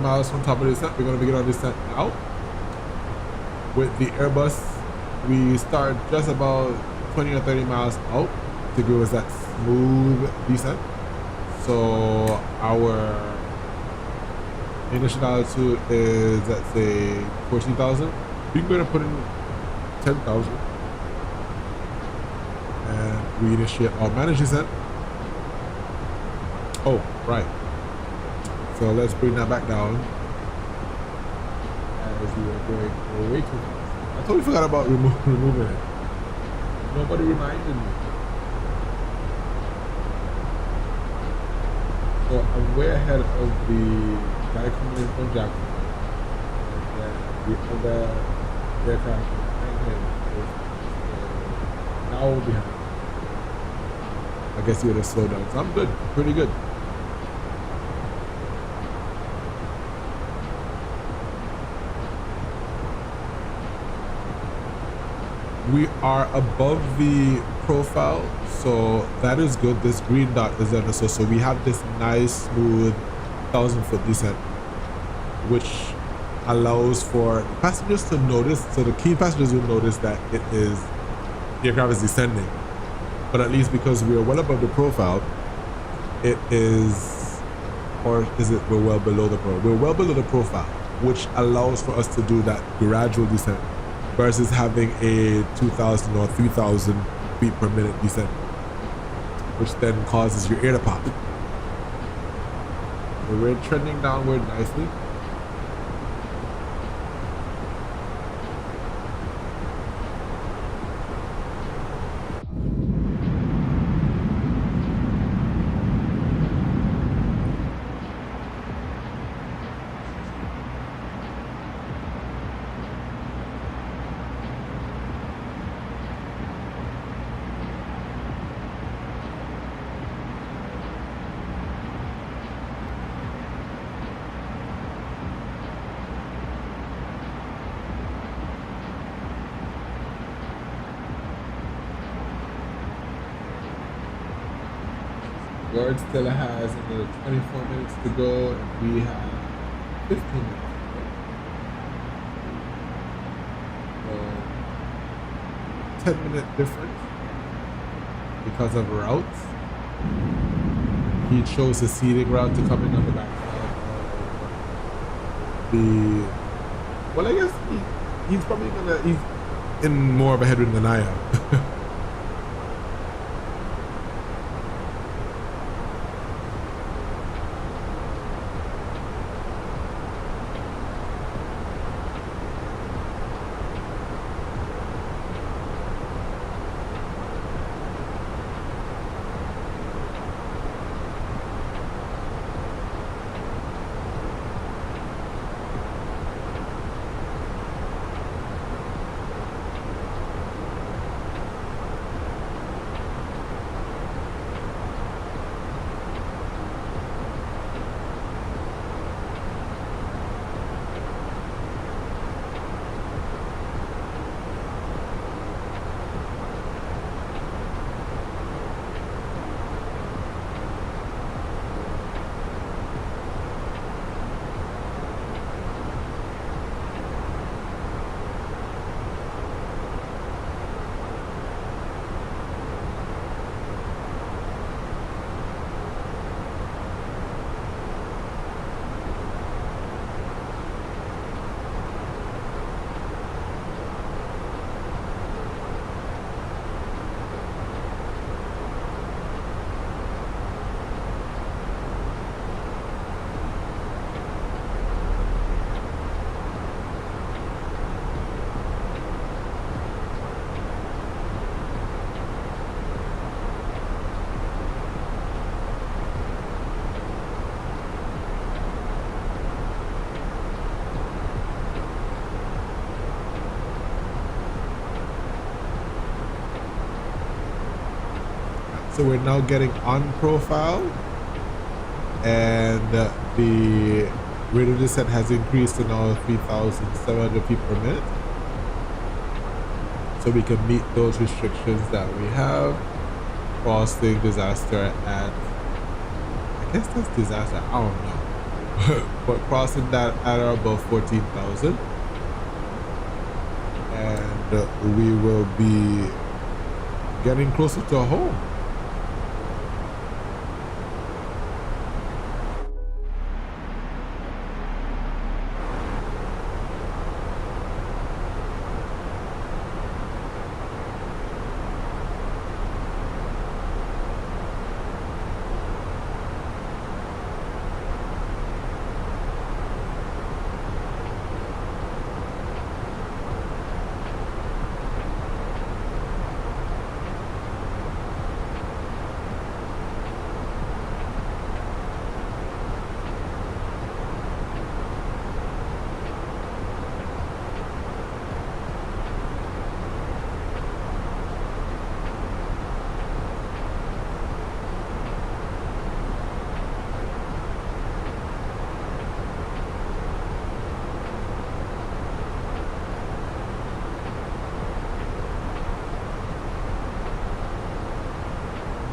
Miles from top of the descent. We're going to begin our descent now. With the Airbus, we start just about 20 or 30 miles out to give us that smooth descent. So our initial altitude is, let's say, 14,000. We're going to put in 10,000. And we initiate our managed descent. Oh, right. So let's bring that back down as we are going way too fast. I totally forgot about removing it. Nobody reminded me. So I'm way ahead of the guy coming in from Jackson. And then the other aircraft behind him is now behind. I guess he would have slowed down. So I'm good, pretty good. We are above the profile, so that is good. This green dot is there, so we have this nice smooth 1,000-foot descent, which allows for passengers to notice. So the key passengers will notice that the aircraft is descending, but at least because we are well above the profile, it is, or is it we're well below the profile? We're well below the profile, which allows for us to do that gradual descent versus having a 2,000 or 3,000 feet per minute descent, which then causes your air to pop. So we're trending downward nicely. Guard still has another 24 minutes to go, and we have 15 minutes to go. So, 10-minute difference because of routes. He chose the seeding route to come in on the backside of the. Well, I guess he's probably he's in more of a headwind than I am. So we're now getting on profile, and the rate of descent has increased to now 3,700 feet per minute. So we can meet those restrictions that we have. Crossing disaster at, I guess that's disaster, I don't know. But crossing that at about 14,000. And we will be getting closer to home.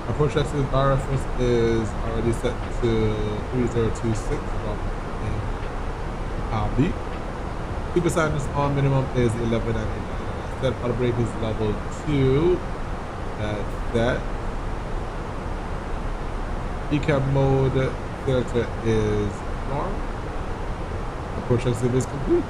Approach exit RFS is already set to 3026 from Moavii. Supersonics on minimum is 1199. Set auto brake is level 2. That's that. ECAM mode filter is norm. Approach exit is complete.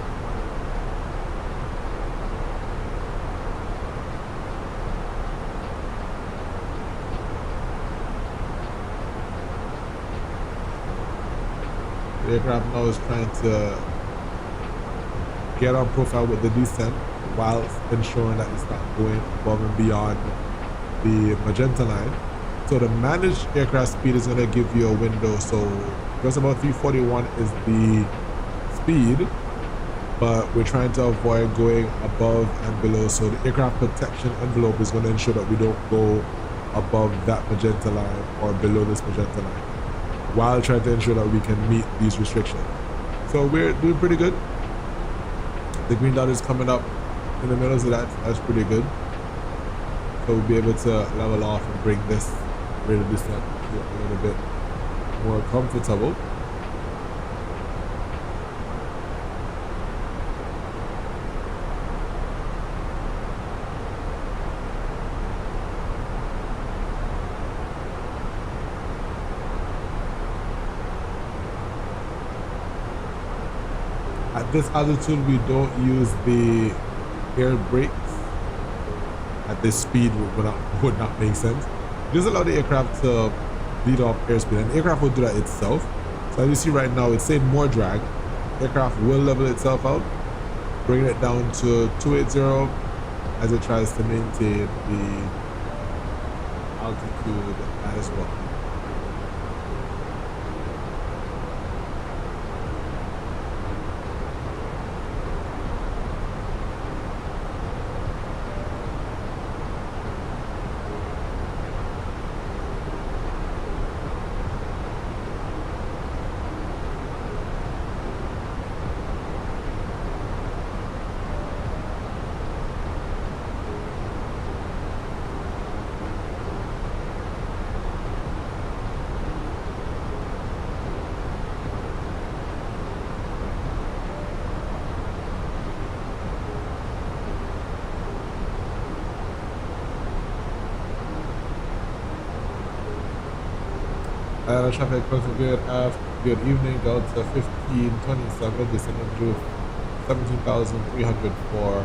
The aircraft now is trying to get on profile with the descent whilst ensuring that it's not going above and beyond the magenta line. So the managed aircraft speed is going to give you a window. So just about 341 is the speed, but we're trying to avoid going above and below. So the aircraft protection envelope is going to ensure that we don't go above that magenta line or below this magenta line, while trying to ensure that we can meet these restrictions. So we're doing pretty good. The green dot is coming up in the middle, so that's pretty good. So we'll be able to level off and bring this rate of descent feel a little bit more comfortable. At this altitude, we don't use the air brakes at this speed. Would not make sense. Just allow the aircraft to lead off airspeed, and the aircraft will do that itself. So as you see right now, it's saying more drag. Aircraft will level itself out, bringing it down to 280 as it tries to maintain the altitude as well. Traffic good evening, Delta 1527, descending through 17,300 for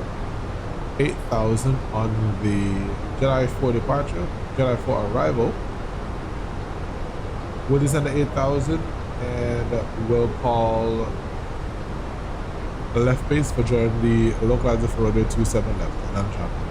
8,000 on the July 4 departure, July 4 arrival. We'll descend to 8,000 and we'll call the left base for joining the localizer for Radeon 27 left and on traffic.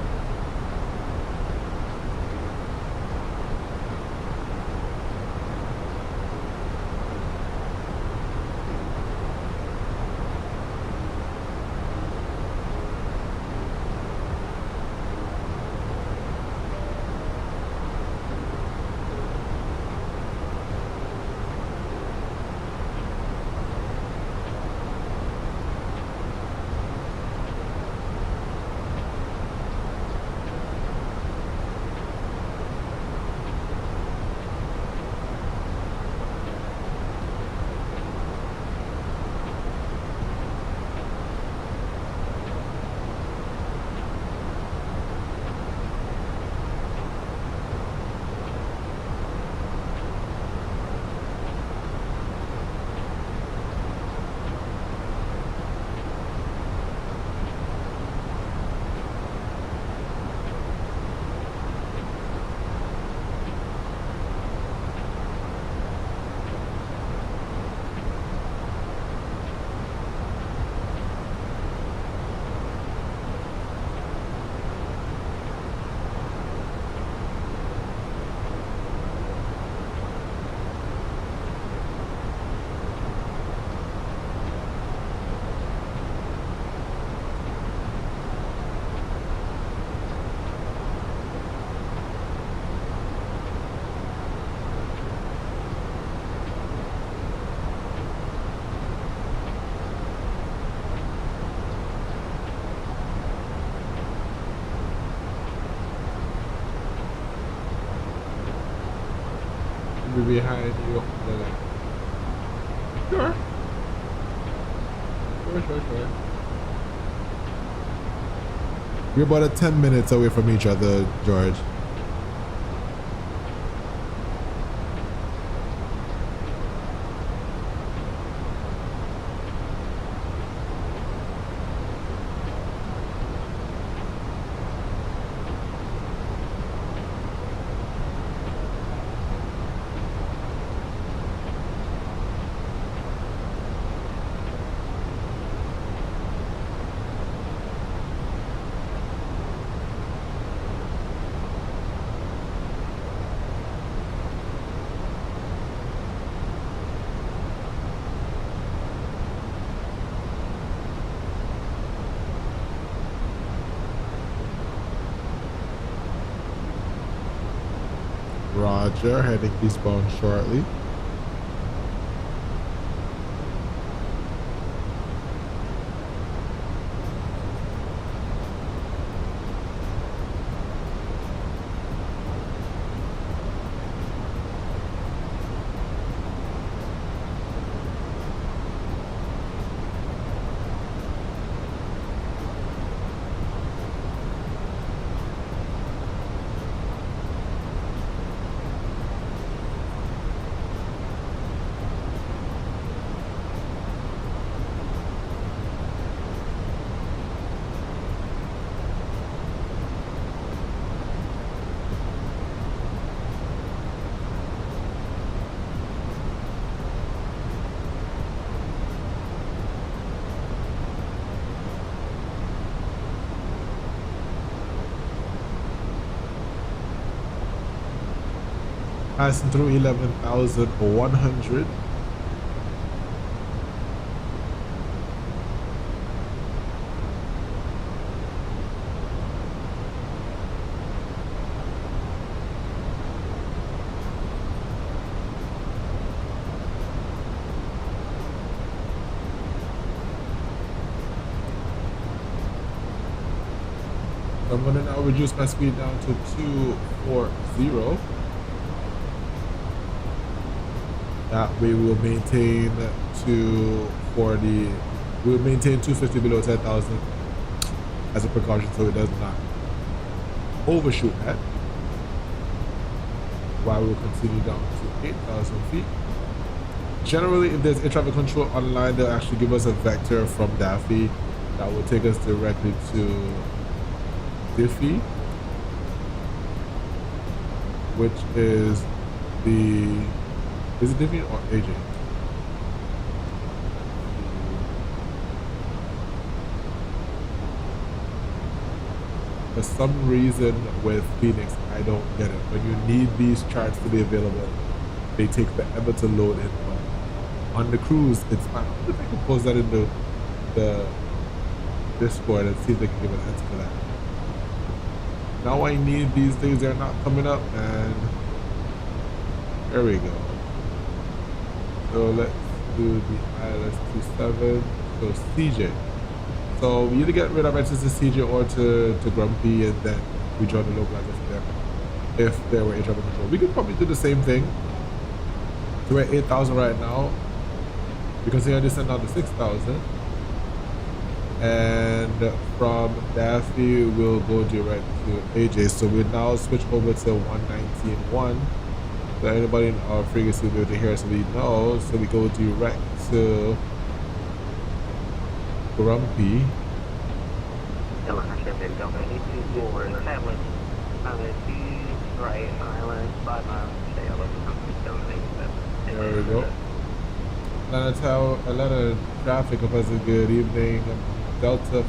Behind you on the left. Sure. Sure. We're about 10 minutes away from each other, George. Roger, heading eastbound shortly. Passing through 11,100. I'm going to now reduce my speed down to 240. That way we'll maintain 240. We'll maintain 250 below 10,000 as a precaution so it does not overshoot that. While we'll continue down to 8,000 feet. Generally, if there's air traffic control online, they'll actually give us a vector from Daffy that will take us directly to Diffie, which is is it Diffie or AJ? For some reason with Phoenix, I don't get it. When you need these charts to be available, they take forever to load in. But on the cruise, it's fine. I wonder if I can post that into the Discord and see if they can give an answer for that. Now I need these things, they're not coming up, and there we go. So let's do the Aylex 27. So CJ. So we either get rid of access to CJ or to Grumpy, and then we join the localizer for them if there were air traffic control. We could probably do the same thing. So we're at 8,000 right now. We can see I just send out to 6,000. And from Daffy we'll go direct to AJ. So we now switch over to 119.1. So anybody in our frequency will be able to hear us, so we know. So we go direct to Grumpy. There we go. Atlanta traffic up as a good evening. Delta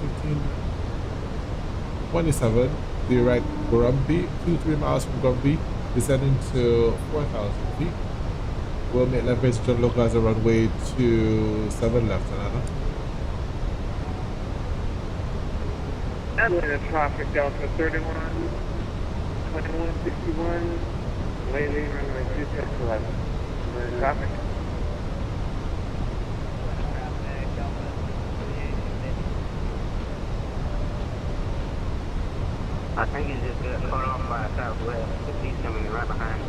1527, direct Grumpy, 2-3 miles from Grumpy, descending to 4,000 feet. We'll make left base to localizer runway 27 left, Atlanta.
Atlanta traffic, Delta 31, 2161, lately runway 26 left. Traffic.
I think it's just got cut off by Southwest. He's coming right behind.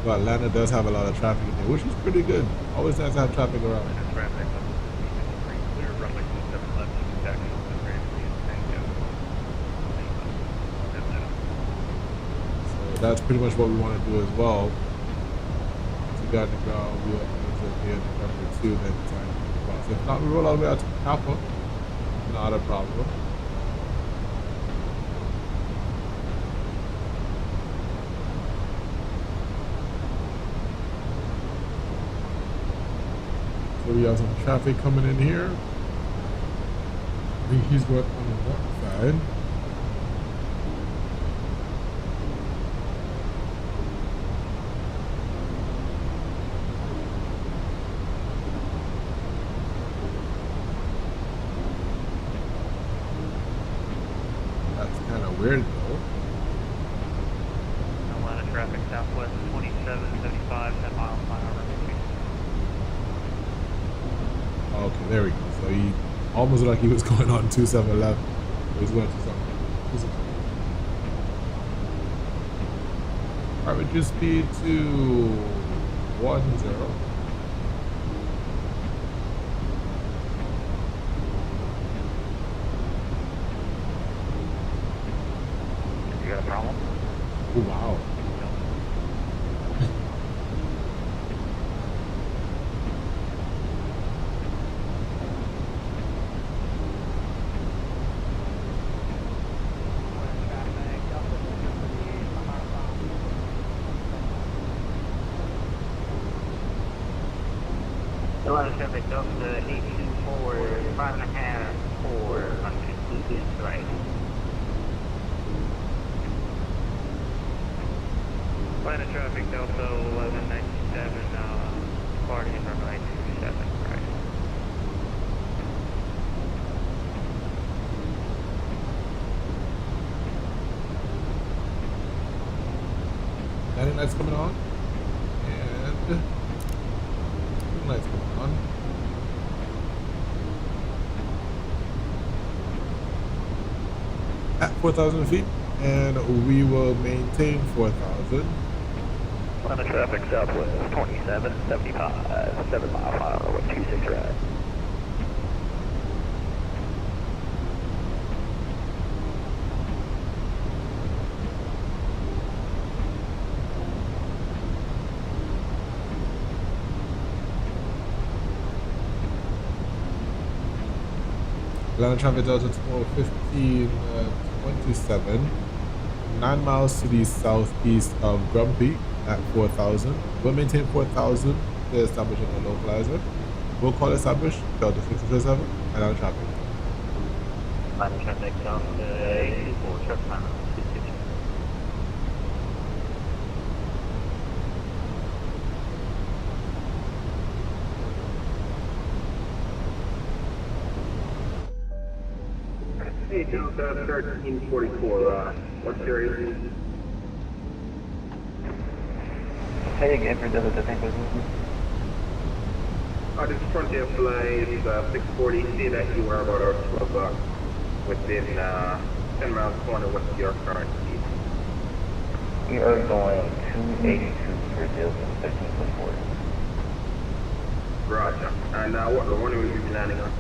Well, Atlanta does have a lot of traffic in there, which is pretty good. Always nice to have traffic around. So that's pretty much what we want to do as well. So we got the ground, we'll enter here number 2, then time to cross. If not, we roll all the way out to Kappa. Not a problem. So we have some traffic coming in here. I think he's going on that side. That's kind of weird though.
A lot of traffic southwest 2775, 10 miles per hour.
Okay, there we go. So he almost looked like he was going on 27 left. He's going to something. Alright, reduce speed to 10.
You got a problem?
Oh, wow.
A lot of traffic up to 824, 5.5, 400. Yes, right.
Line of traffic Delta 1197, party in runway 27, right.
Landing lights coming on. And green lights coming on. At 4,000 feet, and we will maintain 4,000.
Line of traffic southwest 2775, 7 mile final, 26 right.
Atlanta traffic Delta 1527, 9 miles to the southeast of Grumpy at 4,000. We'll maintain 4,000 to establish a localizer. We'll call establish Delta 1527, Atlanta traffic.
Line of traffic Delta 824, truck final, 26.
Hey, Delta 1344, what's your area?
Hey again for Delta 1344.
This frontier flight is 640. See that you are about 12 o'clock within 10 miles corner. What's your current speed?
We are going 282 for Delta 1344.
Roger. And what runway will you be landing on?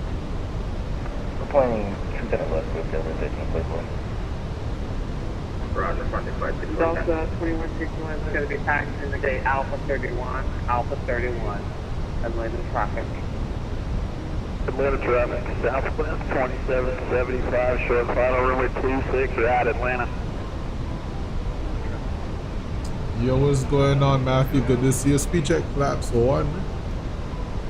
We're planning 2 left with Delta 1344.
Roger, frontier flight 640.
Delta 2161 is going to be taxiing in the gate Alpha 31, Atlanta traffic.
Atlanta traffic, southwest 2775, short final runway 26, right, Atlanta.
Yo, what's going on, Matthew? Good to see you. Speed check flaps 1.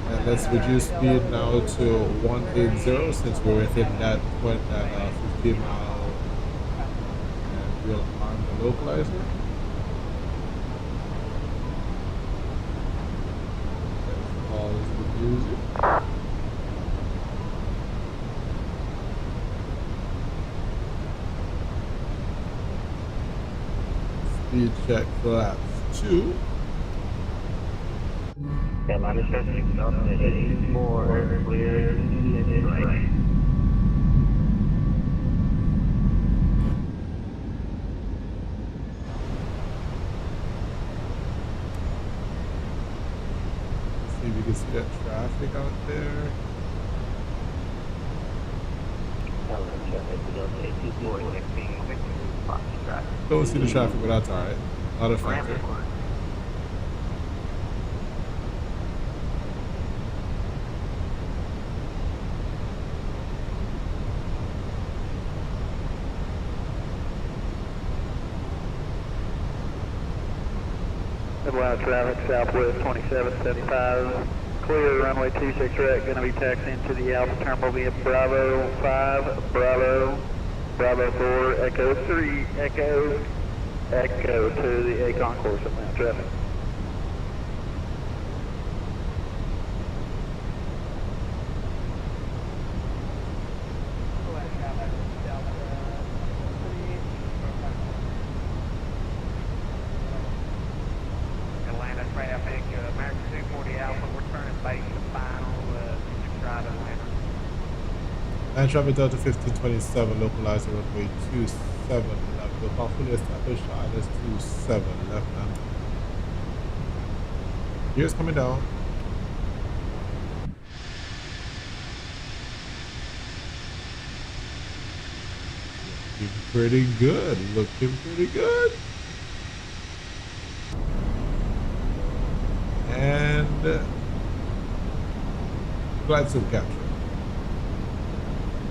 And let's reduce speed now to 180 since we're within that 15 mile. And we'll arm the localizer. Let's pause the music. Speed check flaps 2.
Yeah, line of traffic Delta 824, clear, right.
See if we can see that traffic out there.
Line of traffic Delta 824, next being box traffic.
Don't see the traffic, but that's alright. Not a factor.
Atlanta traffic, southwest 2775, clear runway 26 right, going to be taxiing to the Alpha Terminal via Bravo 5, Bravo 4, Echo 3, Echo to the A concourse, Atlanta traffic.
Atlanta traffic, American 240 Alpha, we're turning base to final, 6 right Atlanta.
And traffic Delta 1527, localizer runway 27 left. We'll call fully established Aylex 27 left hand. Gears coming down. Looking pretty good. Looking pretty good. And glide slope capture.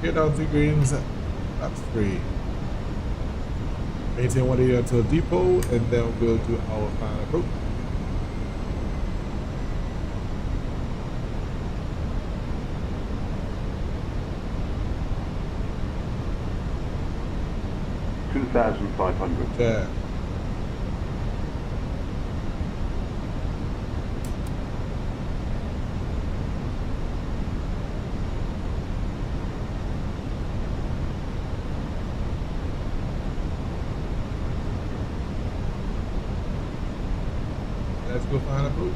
Get down to greens, laps 3. Maintain 180 until depot, and then we'll do our final approach.
2,500.
Yeah. Let's go find a boat.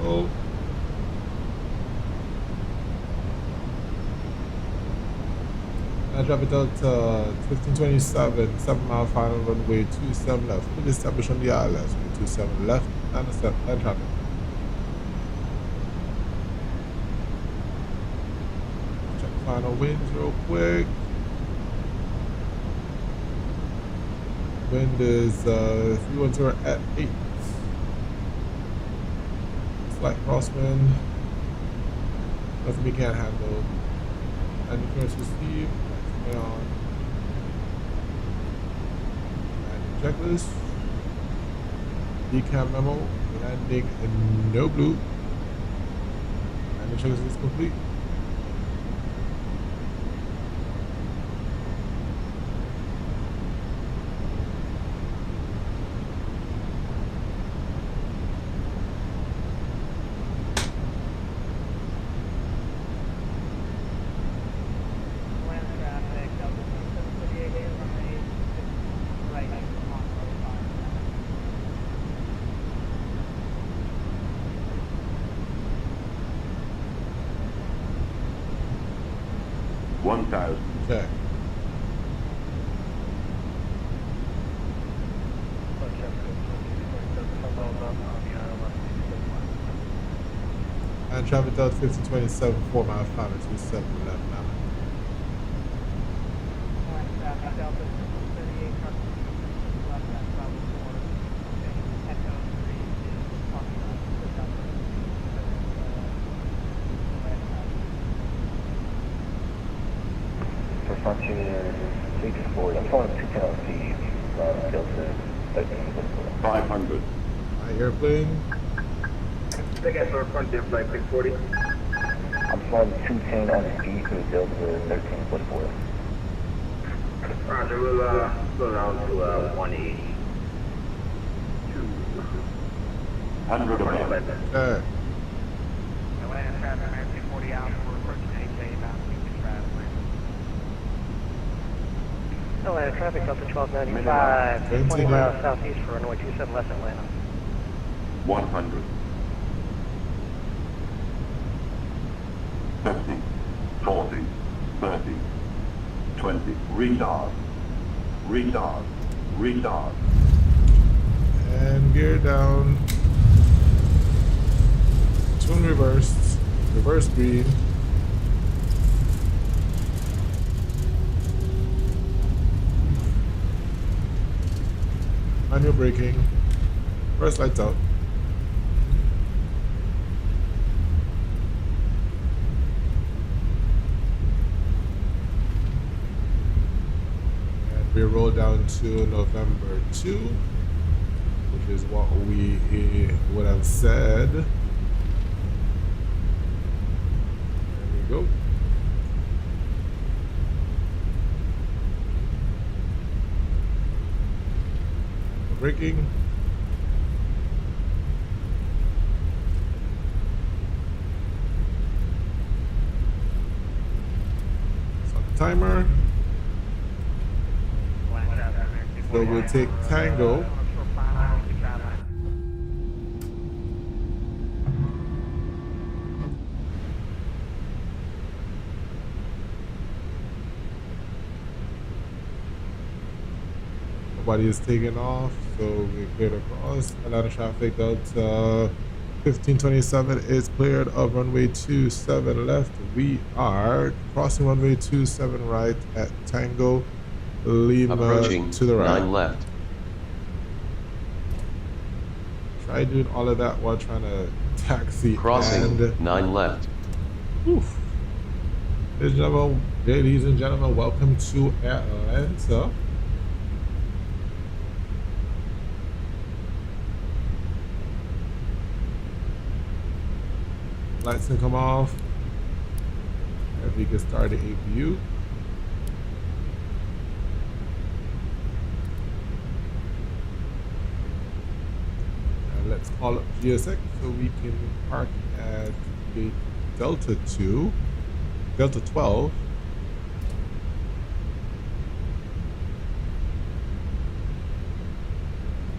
Oh. I drop it out to 1527, 7 mile final runway 27 left. Fully established on the Aylex, 27 left, and a step, and traffic. Check final winds real quick. Wind is 310 at 8. Slight crosswind. Nothing we can't handle. And the clearance received. On. And checklist. Decam memo. Landing in no blue. And the checklist is complete. Check. And traffic Delta 1527, 4 mile final 27 left now.
Frontier 640. I'm calling 210 speed from Delta 13.
500.
My airplane.
Take us for Frontier flight 640.
I'm flying 210 on speed to Delta 13.4.
Roger, we'll slow down to 180.
100 above.
Check.
Atlanta traffic, American 40 out, we're approaching HA about 60 traffic.
Atlanta traffic up to 1295, 20 miles southeast for runway 27 left Atlanta.
100. 50, 40, 30, 20. Retard. Retard. Retard.
And gear down. Twin reversed. Reverse green. Manual braking. First lights out. And we roll down to November 2, which is what we would have said. There we go. Braking. Stop the timer. So we'll take Tango. Nobody is taking off, so we cleared across. A lot of traffic out 1527 is cleared of runway 27 left. We are crossing runway 27 right at Tango Lima
approaching
to the right.
9 left.
Try doing all of that while trying to taxi.
Crossing
and
9 left.
Oof. Ladies and gentlemen, welcome to Atlanta. Lights can come off. And we can start the APU. And let's call up GSX so we can park at gate Delta 12.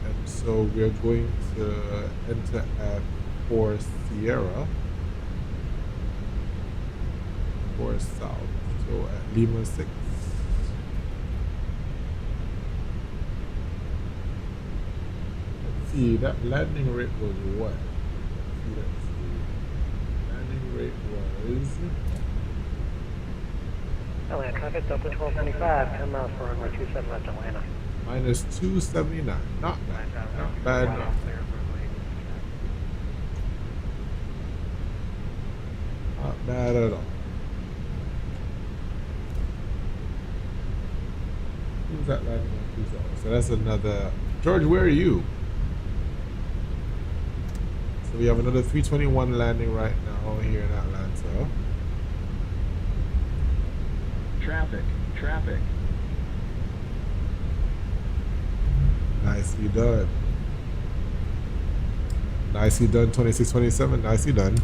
And so we're going to enter at 4 Sierra, 4 South, so at Lima 6. Let's see, that landing rate was what? Let's see. Landing rate was...
Atlanta traffic, Delta 1295, 10 miles per runway 27 left Atlanta.
Minus 279, not bad, not bad, not bad. Not bad at all. Who's that landing on 20? So that's another... George, where are you? So we have another 321 landing right now here in Atlanta.
Traffic.
Nicely done. Nicely done, 2627. Nicely done.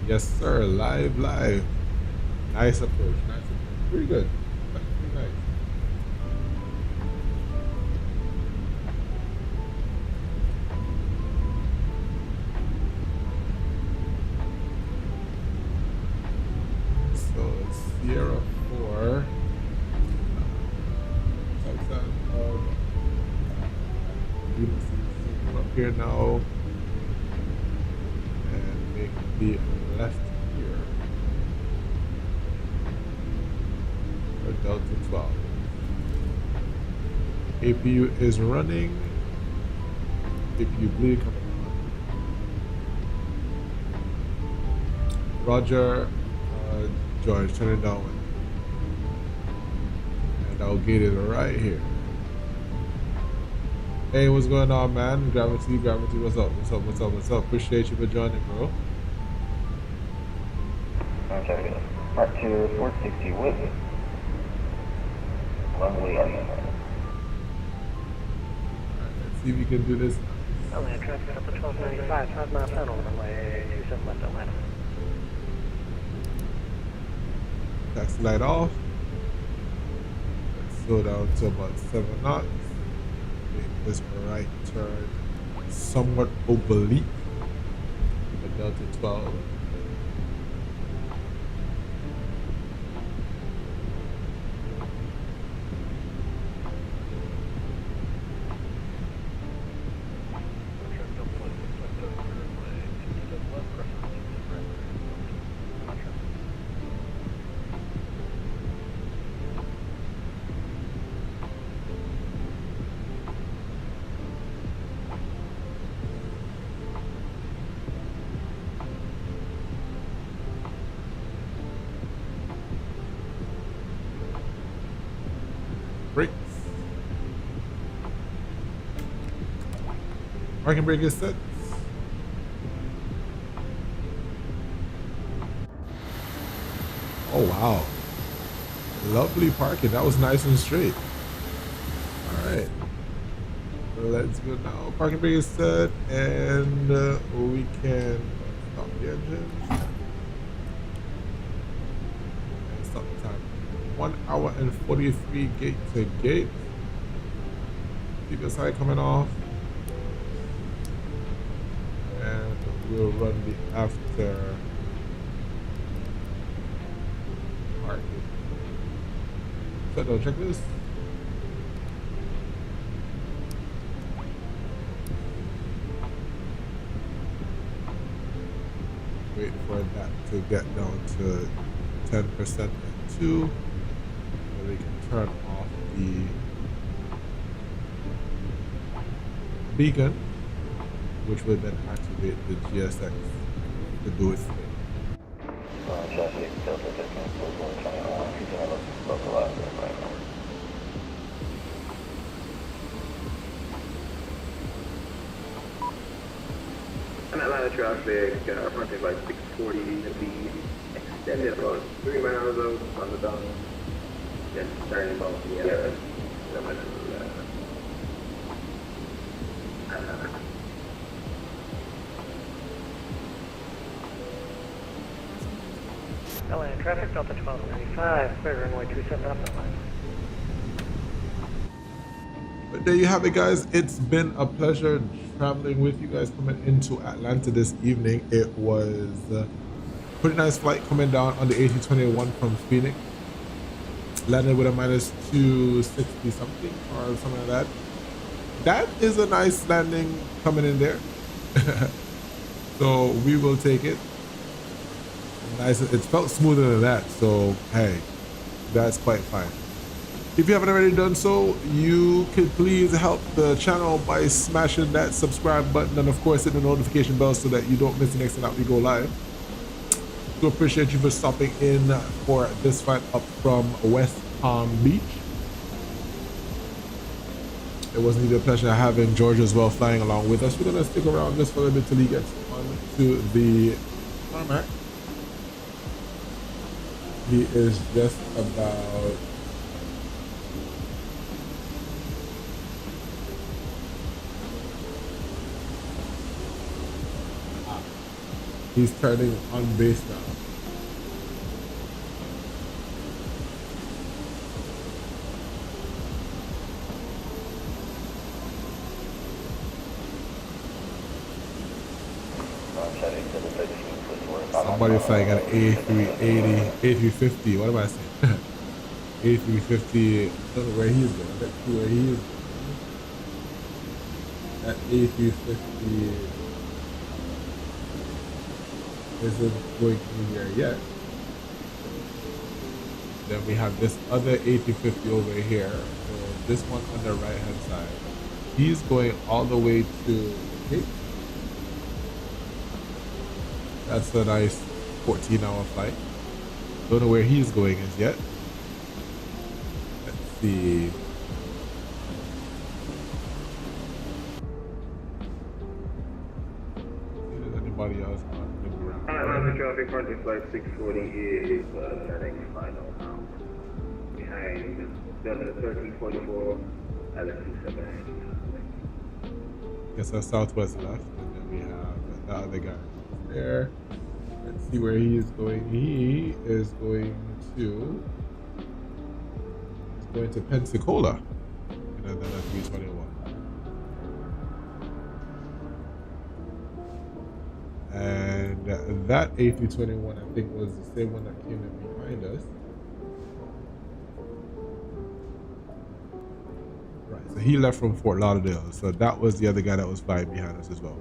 Yes, sir. Live. Nice approach. Pretty good. That's pretty nice. So Sierra 4. Outside of we're up here now and make the left here for Delta 12. APU is running. APU bleed coming on. Roger, George, turn it down. And I'll get it right here. Hey, what's going on, man? Gravity, what's up? Appreciate you for joining, bro.
Okay, Part 2, 460 width. Runway up.
Alright, let's see if we can do this.
Atlanta traffic up to 1295, 5 mile tunnel, runway 27 left Atlanta.
Taxi light off. Let's slow down to about 7 knots. Make this right turn somewhat oblique for Delta 12. Brakes. Parking brake is set. Oh wow. Lovely parking. That was nice and straight. Alright. Let's go now. Parking brake is set and we can stop the engine. And stop the time. 1 hour and 43 gate to gate. Keep the side coming off. And we'll run the after parking. Shutdown checklist. Wait for that to get down to 10% and 2. We can turn off the beacon, which will then activate the GSX to do its thing.
Traffic, Delta 15, 4 China,
And Atlanta traffic, fronting by 640, to be extended about 3 miles out on the dot. Then starting about the
LA traffic, Delta 1295, clear runway 27 up.
But there you have it, guys. It's been a pleasure traveling with you guys coming into Atlanta this evening. It was a pretty nice flight coming down on the A321 from Phoenix. Landed with a minus 260 something or something like that. That is a nice landing coming in there. So we will take it. Nice. It felt smoother than that. So hey, that's quite fine. If you haven't already done so, you could please help the channel by smashing that subscribe button and of course hit the notification bell so that you don't miss the next time that we go live. To appreciate you for stopping in for this flight up from West Palm Beach. It was indeed a pleasure having George as well flying along with us. We're gonna stick around just for a bit till he gets on to the tarmac. He is just about he's turning on base now. Somebody flying an A380, A350, what am I saying? A350, I don't know where he's going, let's see where he is going. That A350 isn't going anywhere yet. Then we have this other A350 over here. So this one on the right hand side. He's going all the way to Cape. That's a nice 14-hour flight. Don't know where he's going as yet. Let's see. If there's anybody else on the ground.
Atlanta traffic, fronting flight 640 is turning final now. Behind Delta 1344, Aylex 27.
Guess that's Southwest left, and then we have the other guy there. Let's see where he is going. He is going to Pensacola in another 321. And that A321 I think was the same one that came in behind us. Right, so he left from Fort Lauderdale. So that was the other guy that was flying behind us as well.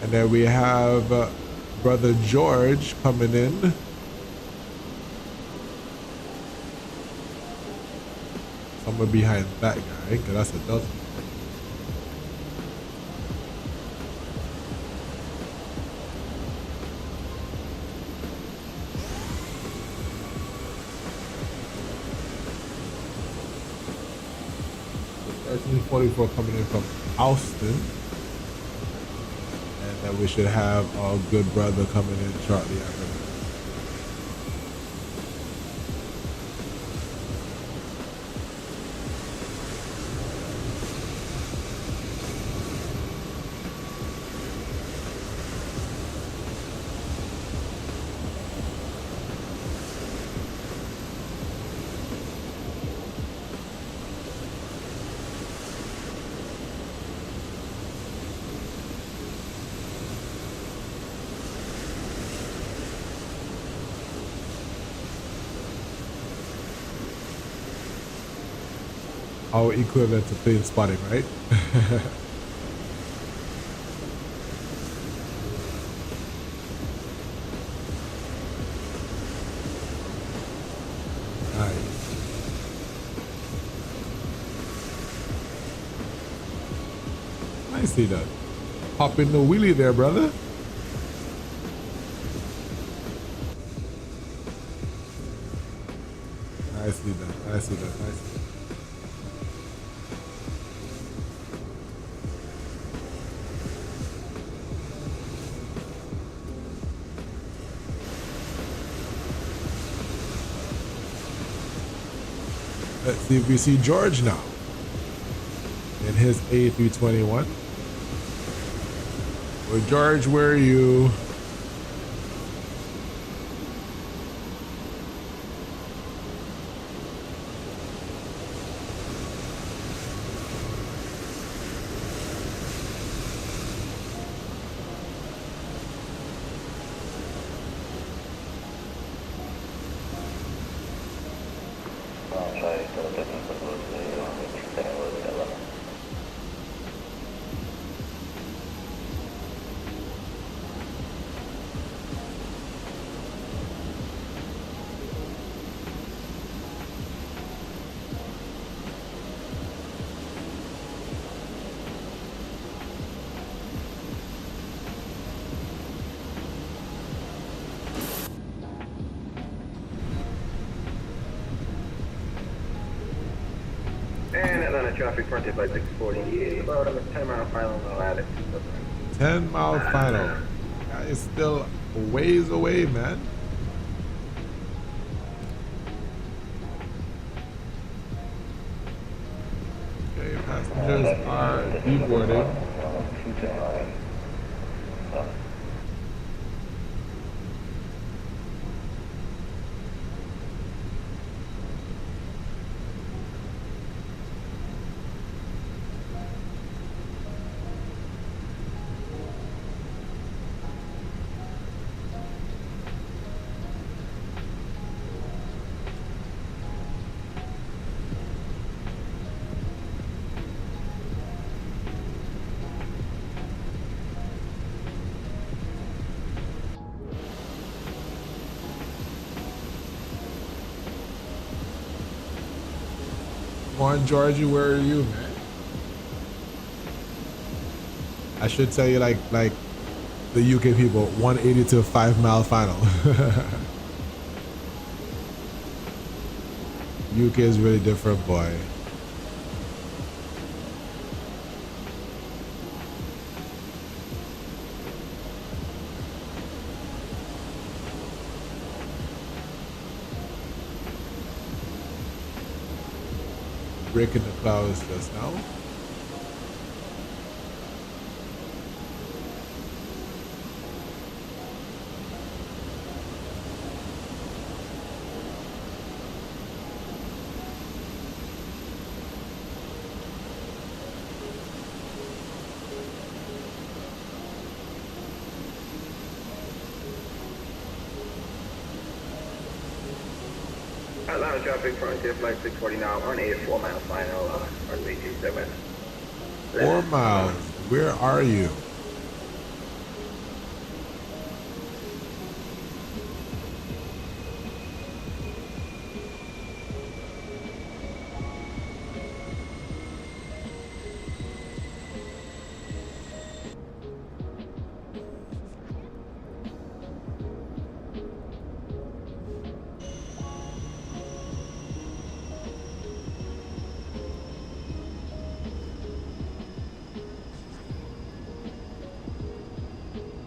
And then we have Brother George coming in. Somewhere behind that guy, because that's a Delta. So 1344 coming in from Austin. That we should have our good brother coming in shortly after that. Our equivalent to plane spotting, right? Nice. Nicely done. Hop in the wheelie there, brother. Nicely done, nicely done, nicely done. Let's see if we see George now in his A321. Well, George, where are you?
And Atlanta traffic fronted by 640, about a 10-mile final, no addict.
10-mile final. That is still a ways away, man. Okay, passengers are deboarding. Come on, Georgie, where are you, man? I should tell you like the UK people, 180 to a 5-mile final. UK is really different, boy. Breaking the clouds just now.
Atlanta traffic frontier flight 640 now on a 4-mile final, runway 27.
4 miles. Where are you?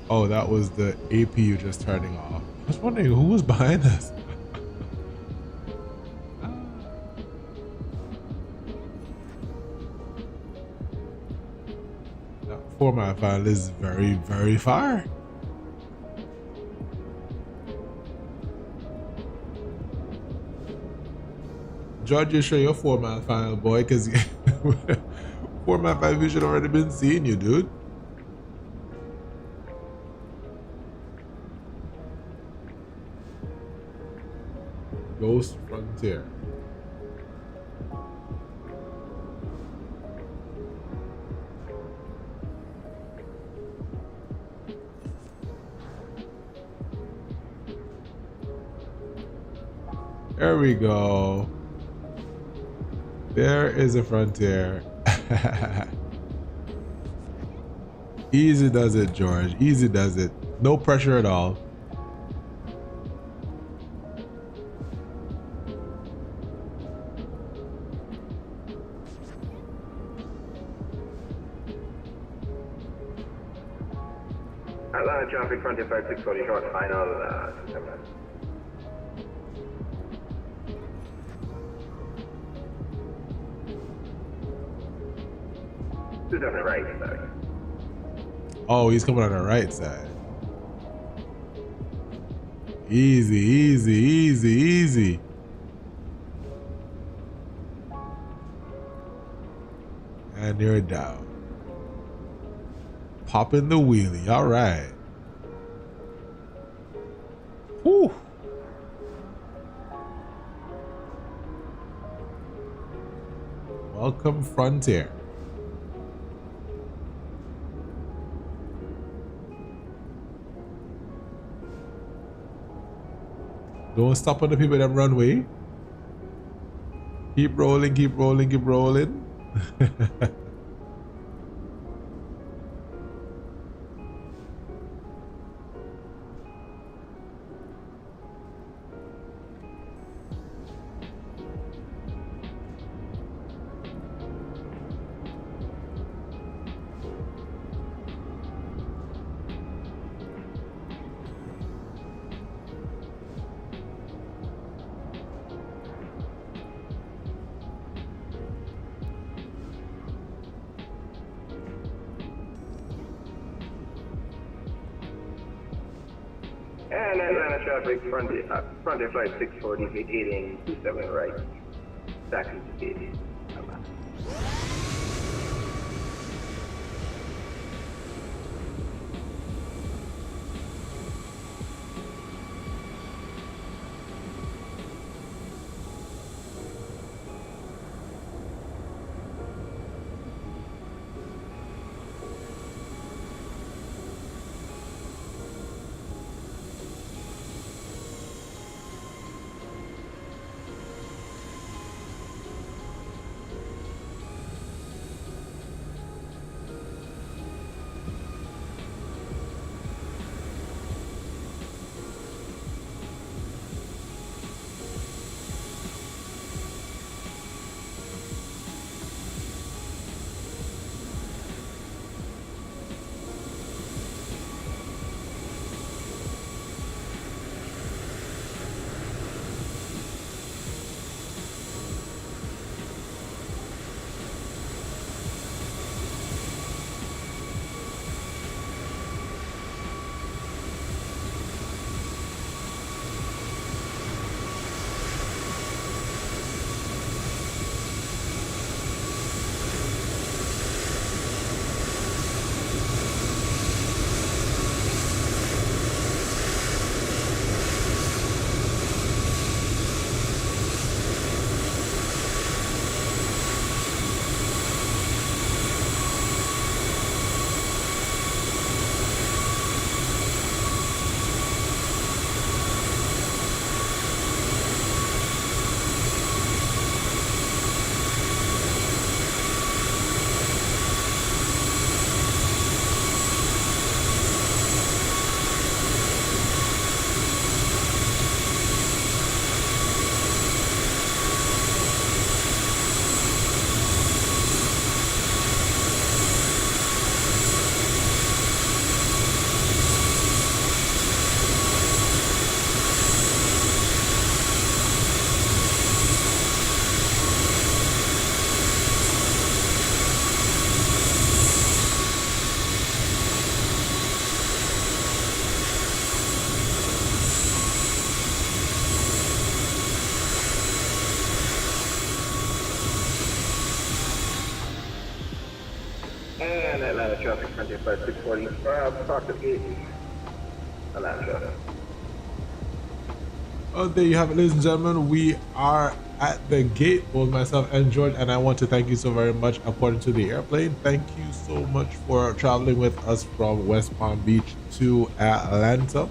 Oh, that was the APU just turning off. I was wondering who was behind us. That 4-mile final is very, very far. George, you show your 4-mile final, boy, because 4-mile final, we should have already been seeing you, dude. Ghost Frontier. There we go. There is a Frontier. Easy does it, George. Easy does it. No pressure at all.
Atlanta traffic, frontier 5640 short, final 7 minutes. Two definitely right, sorry.
Oh, he's coming on the right side. Easy, easy, easy, easy. And you're down. Popping the wheelie. All right. Whew. Welcome, Frontier. Don't stop on the people that runway. Keep rolling, keep rolling, keep rolling.
And Atlanta traffic, frontier flight 640, vacating 27 right. Taxi to gate. And Atlanta traffic, frontier flight 640, park the gate. Atlanta traffic.
Oh, there you have it, ladies and gentlemen. We are at the gate, both myself and George, and I want to thank you so very much. According to the airplane, thank you so much for traveling with us from West Palm Beach to Atlanta.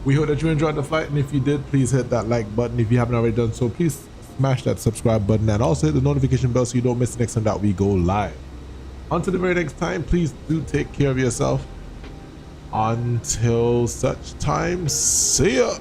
We hope that you enjoyed the flight, and if you did, please hit that like button. If you haven't already done so, please smash that subscribe button and also hit the notification bell so you don't miss the next time that we go live. Until the very next time, please do take care of yourself. Until such time, see ya.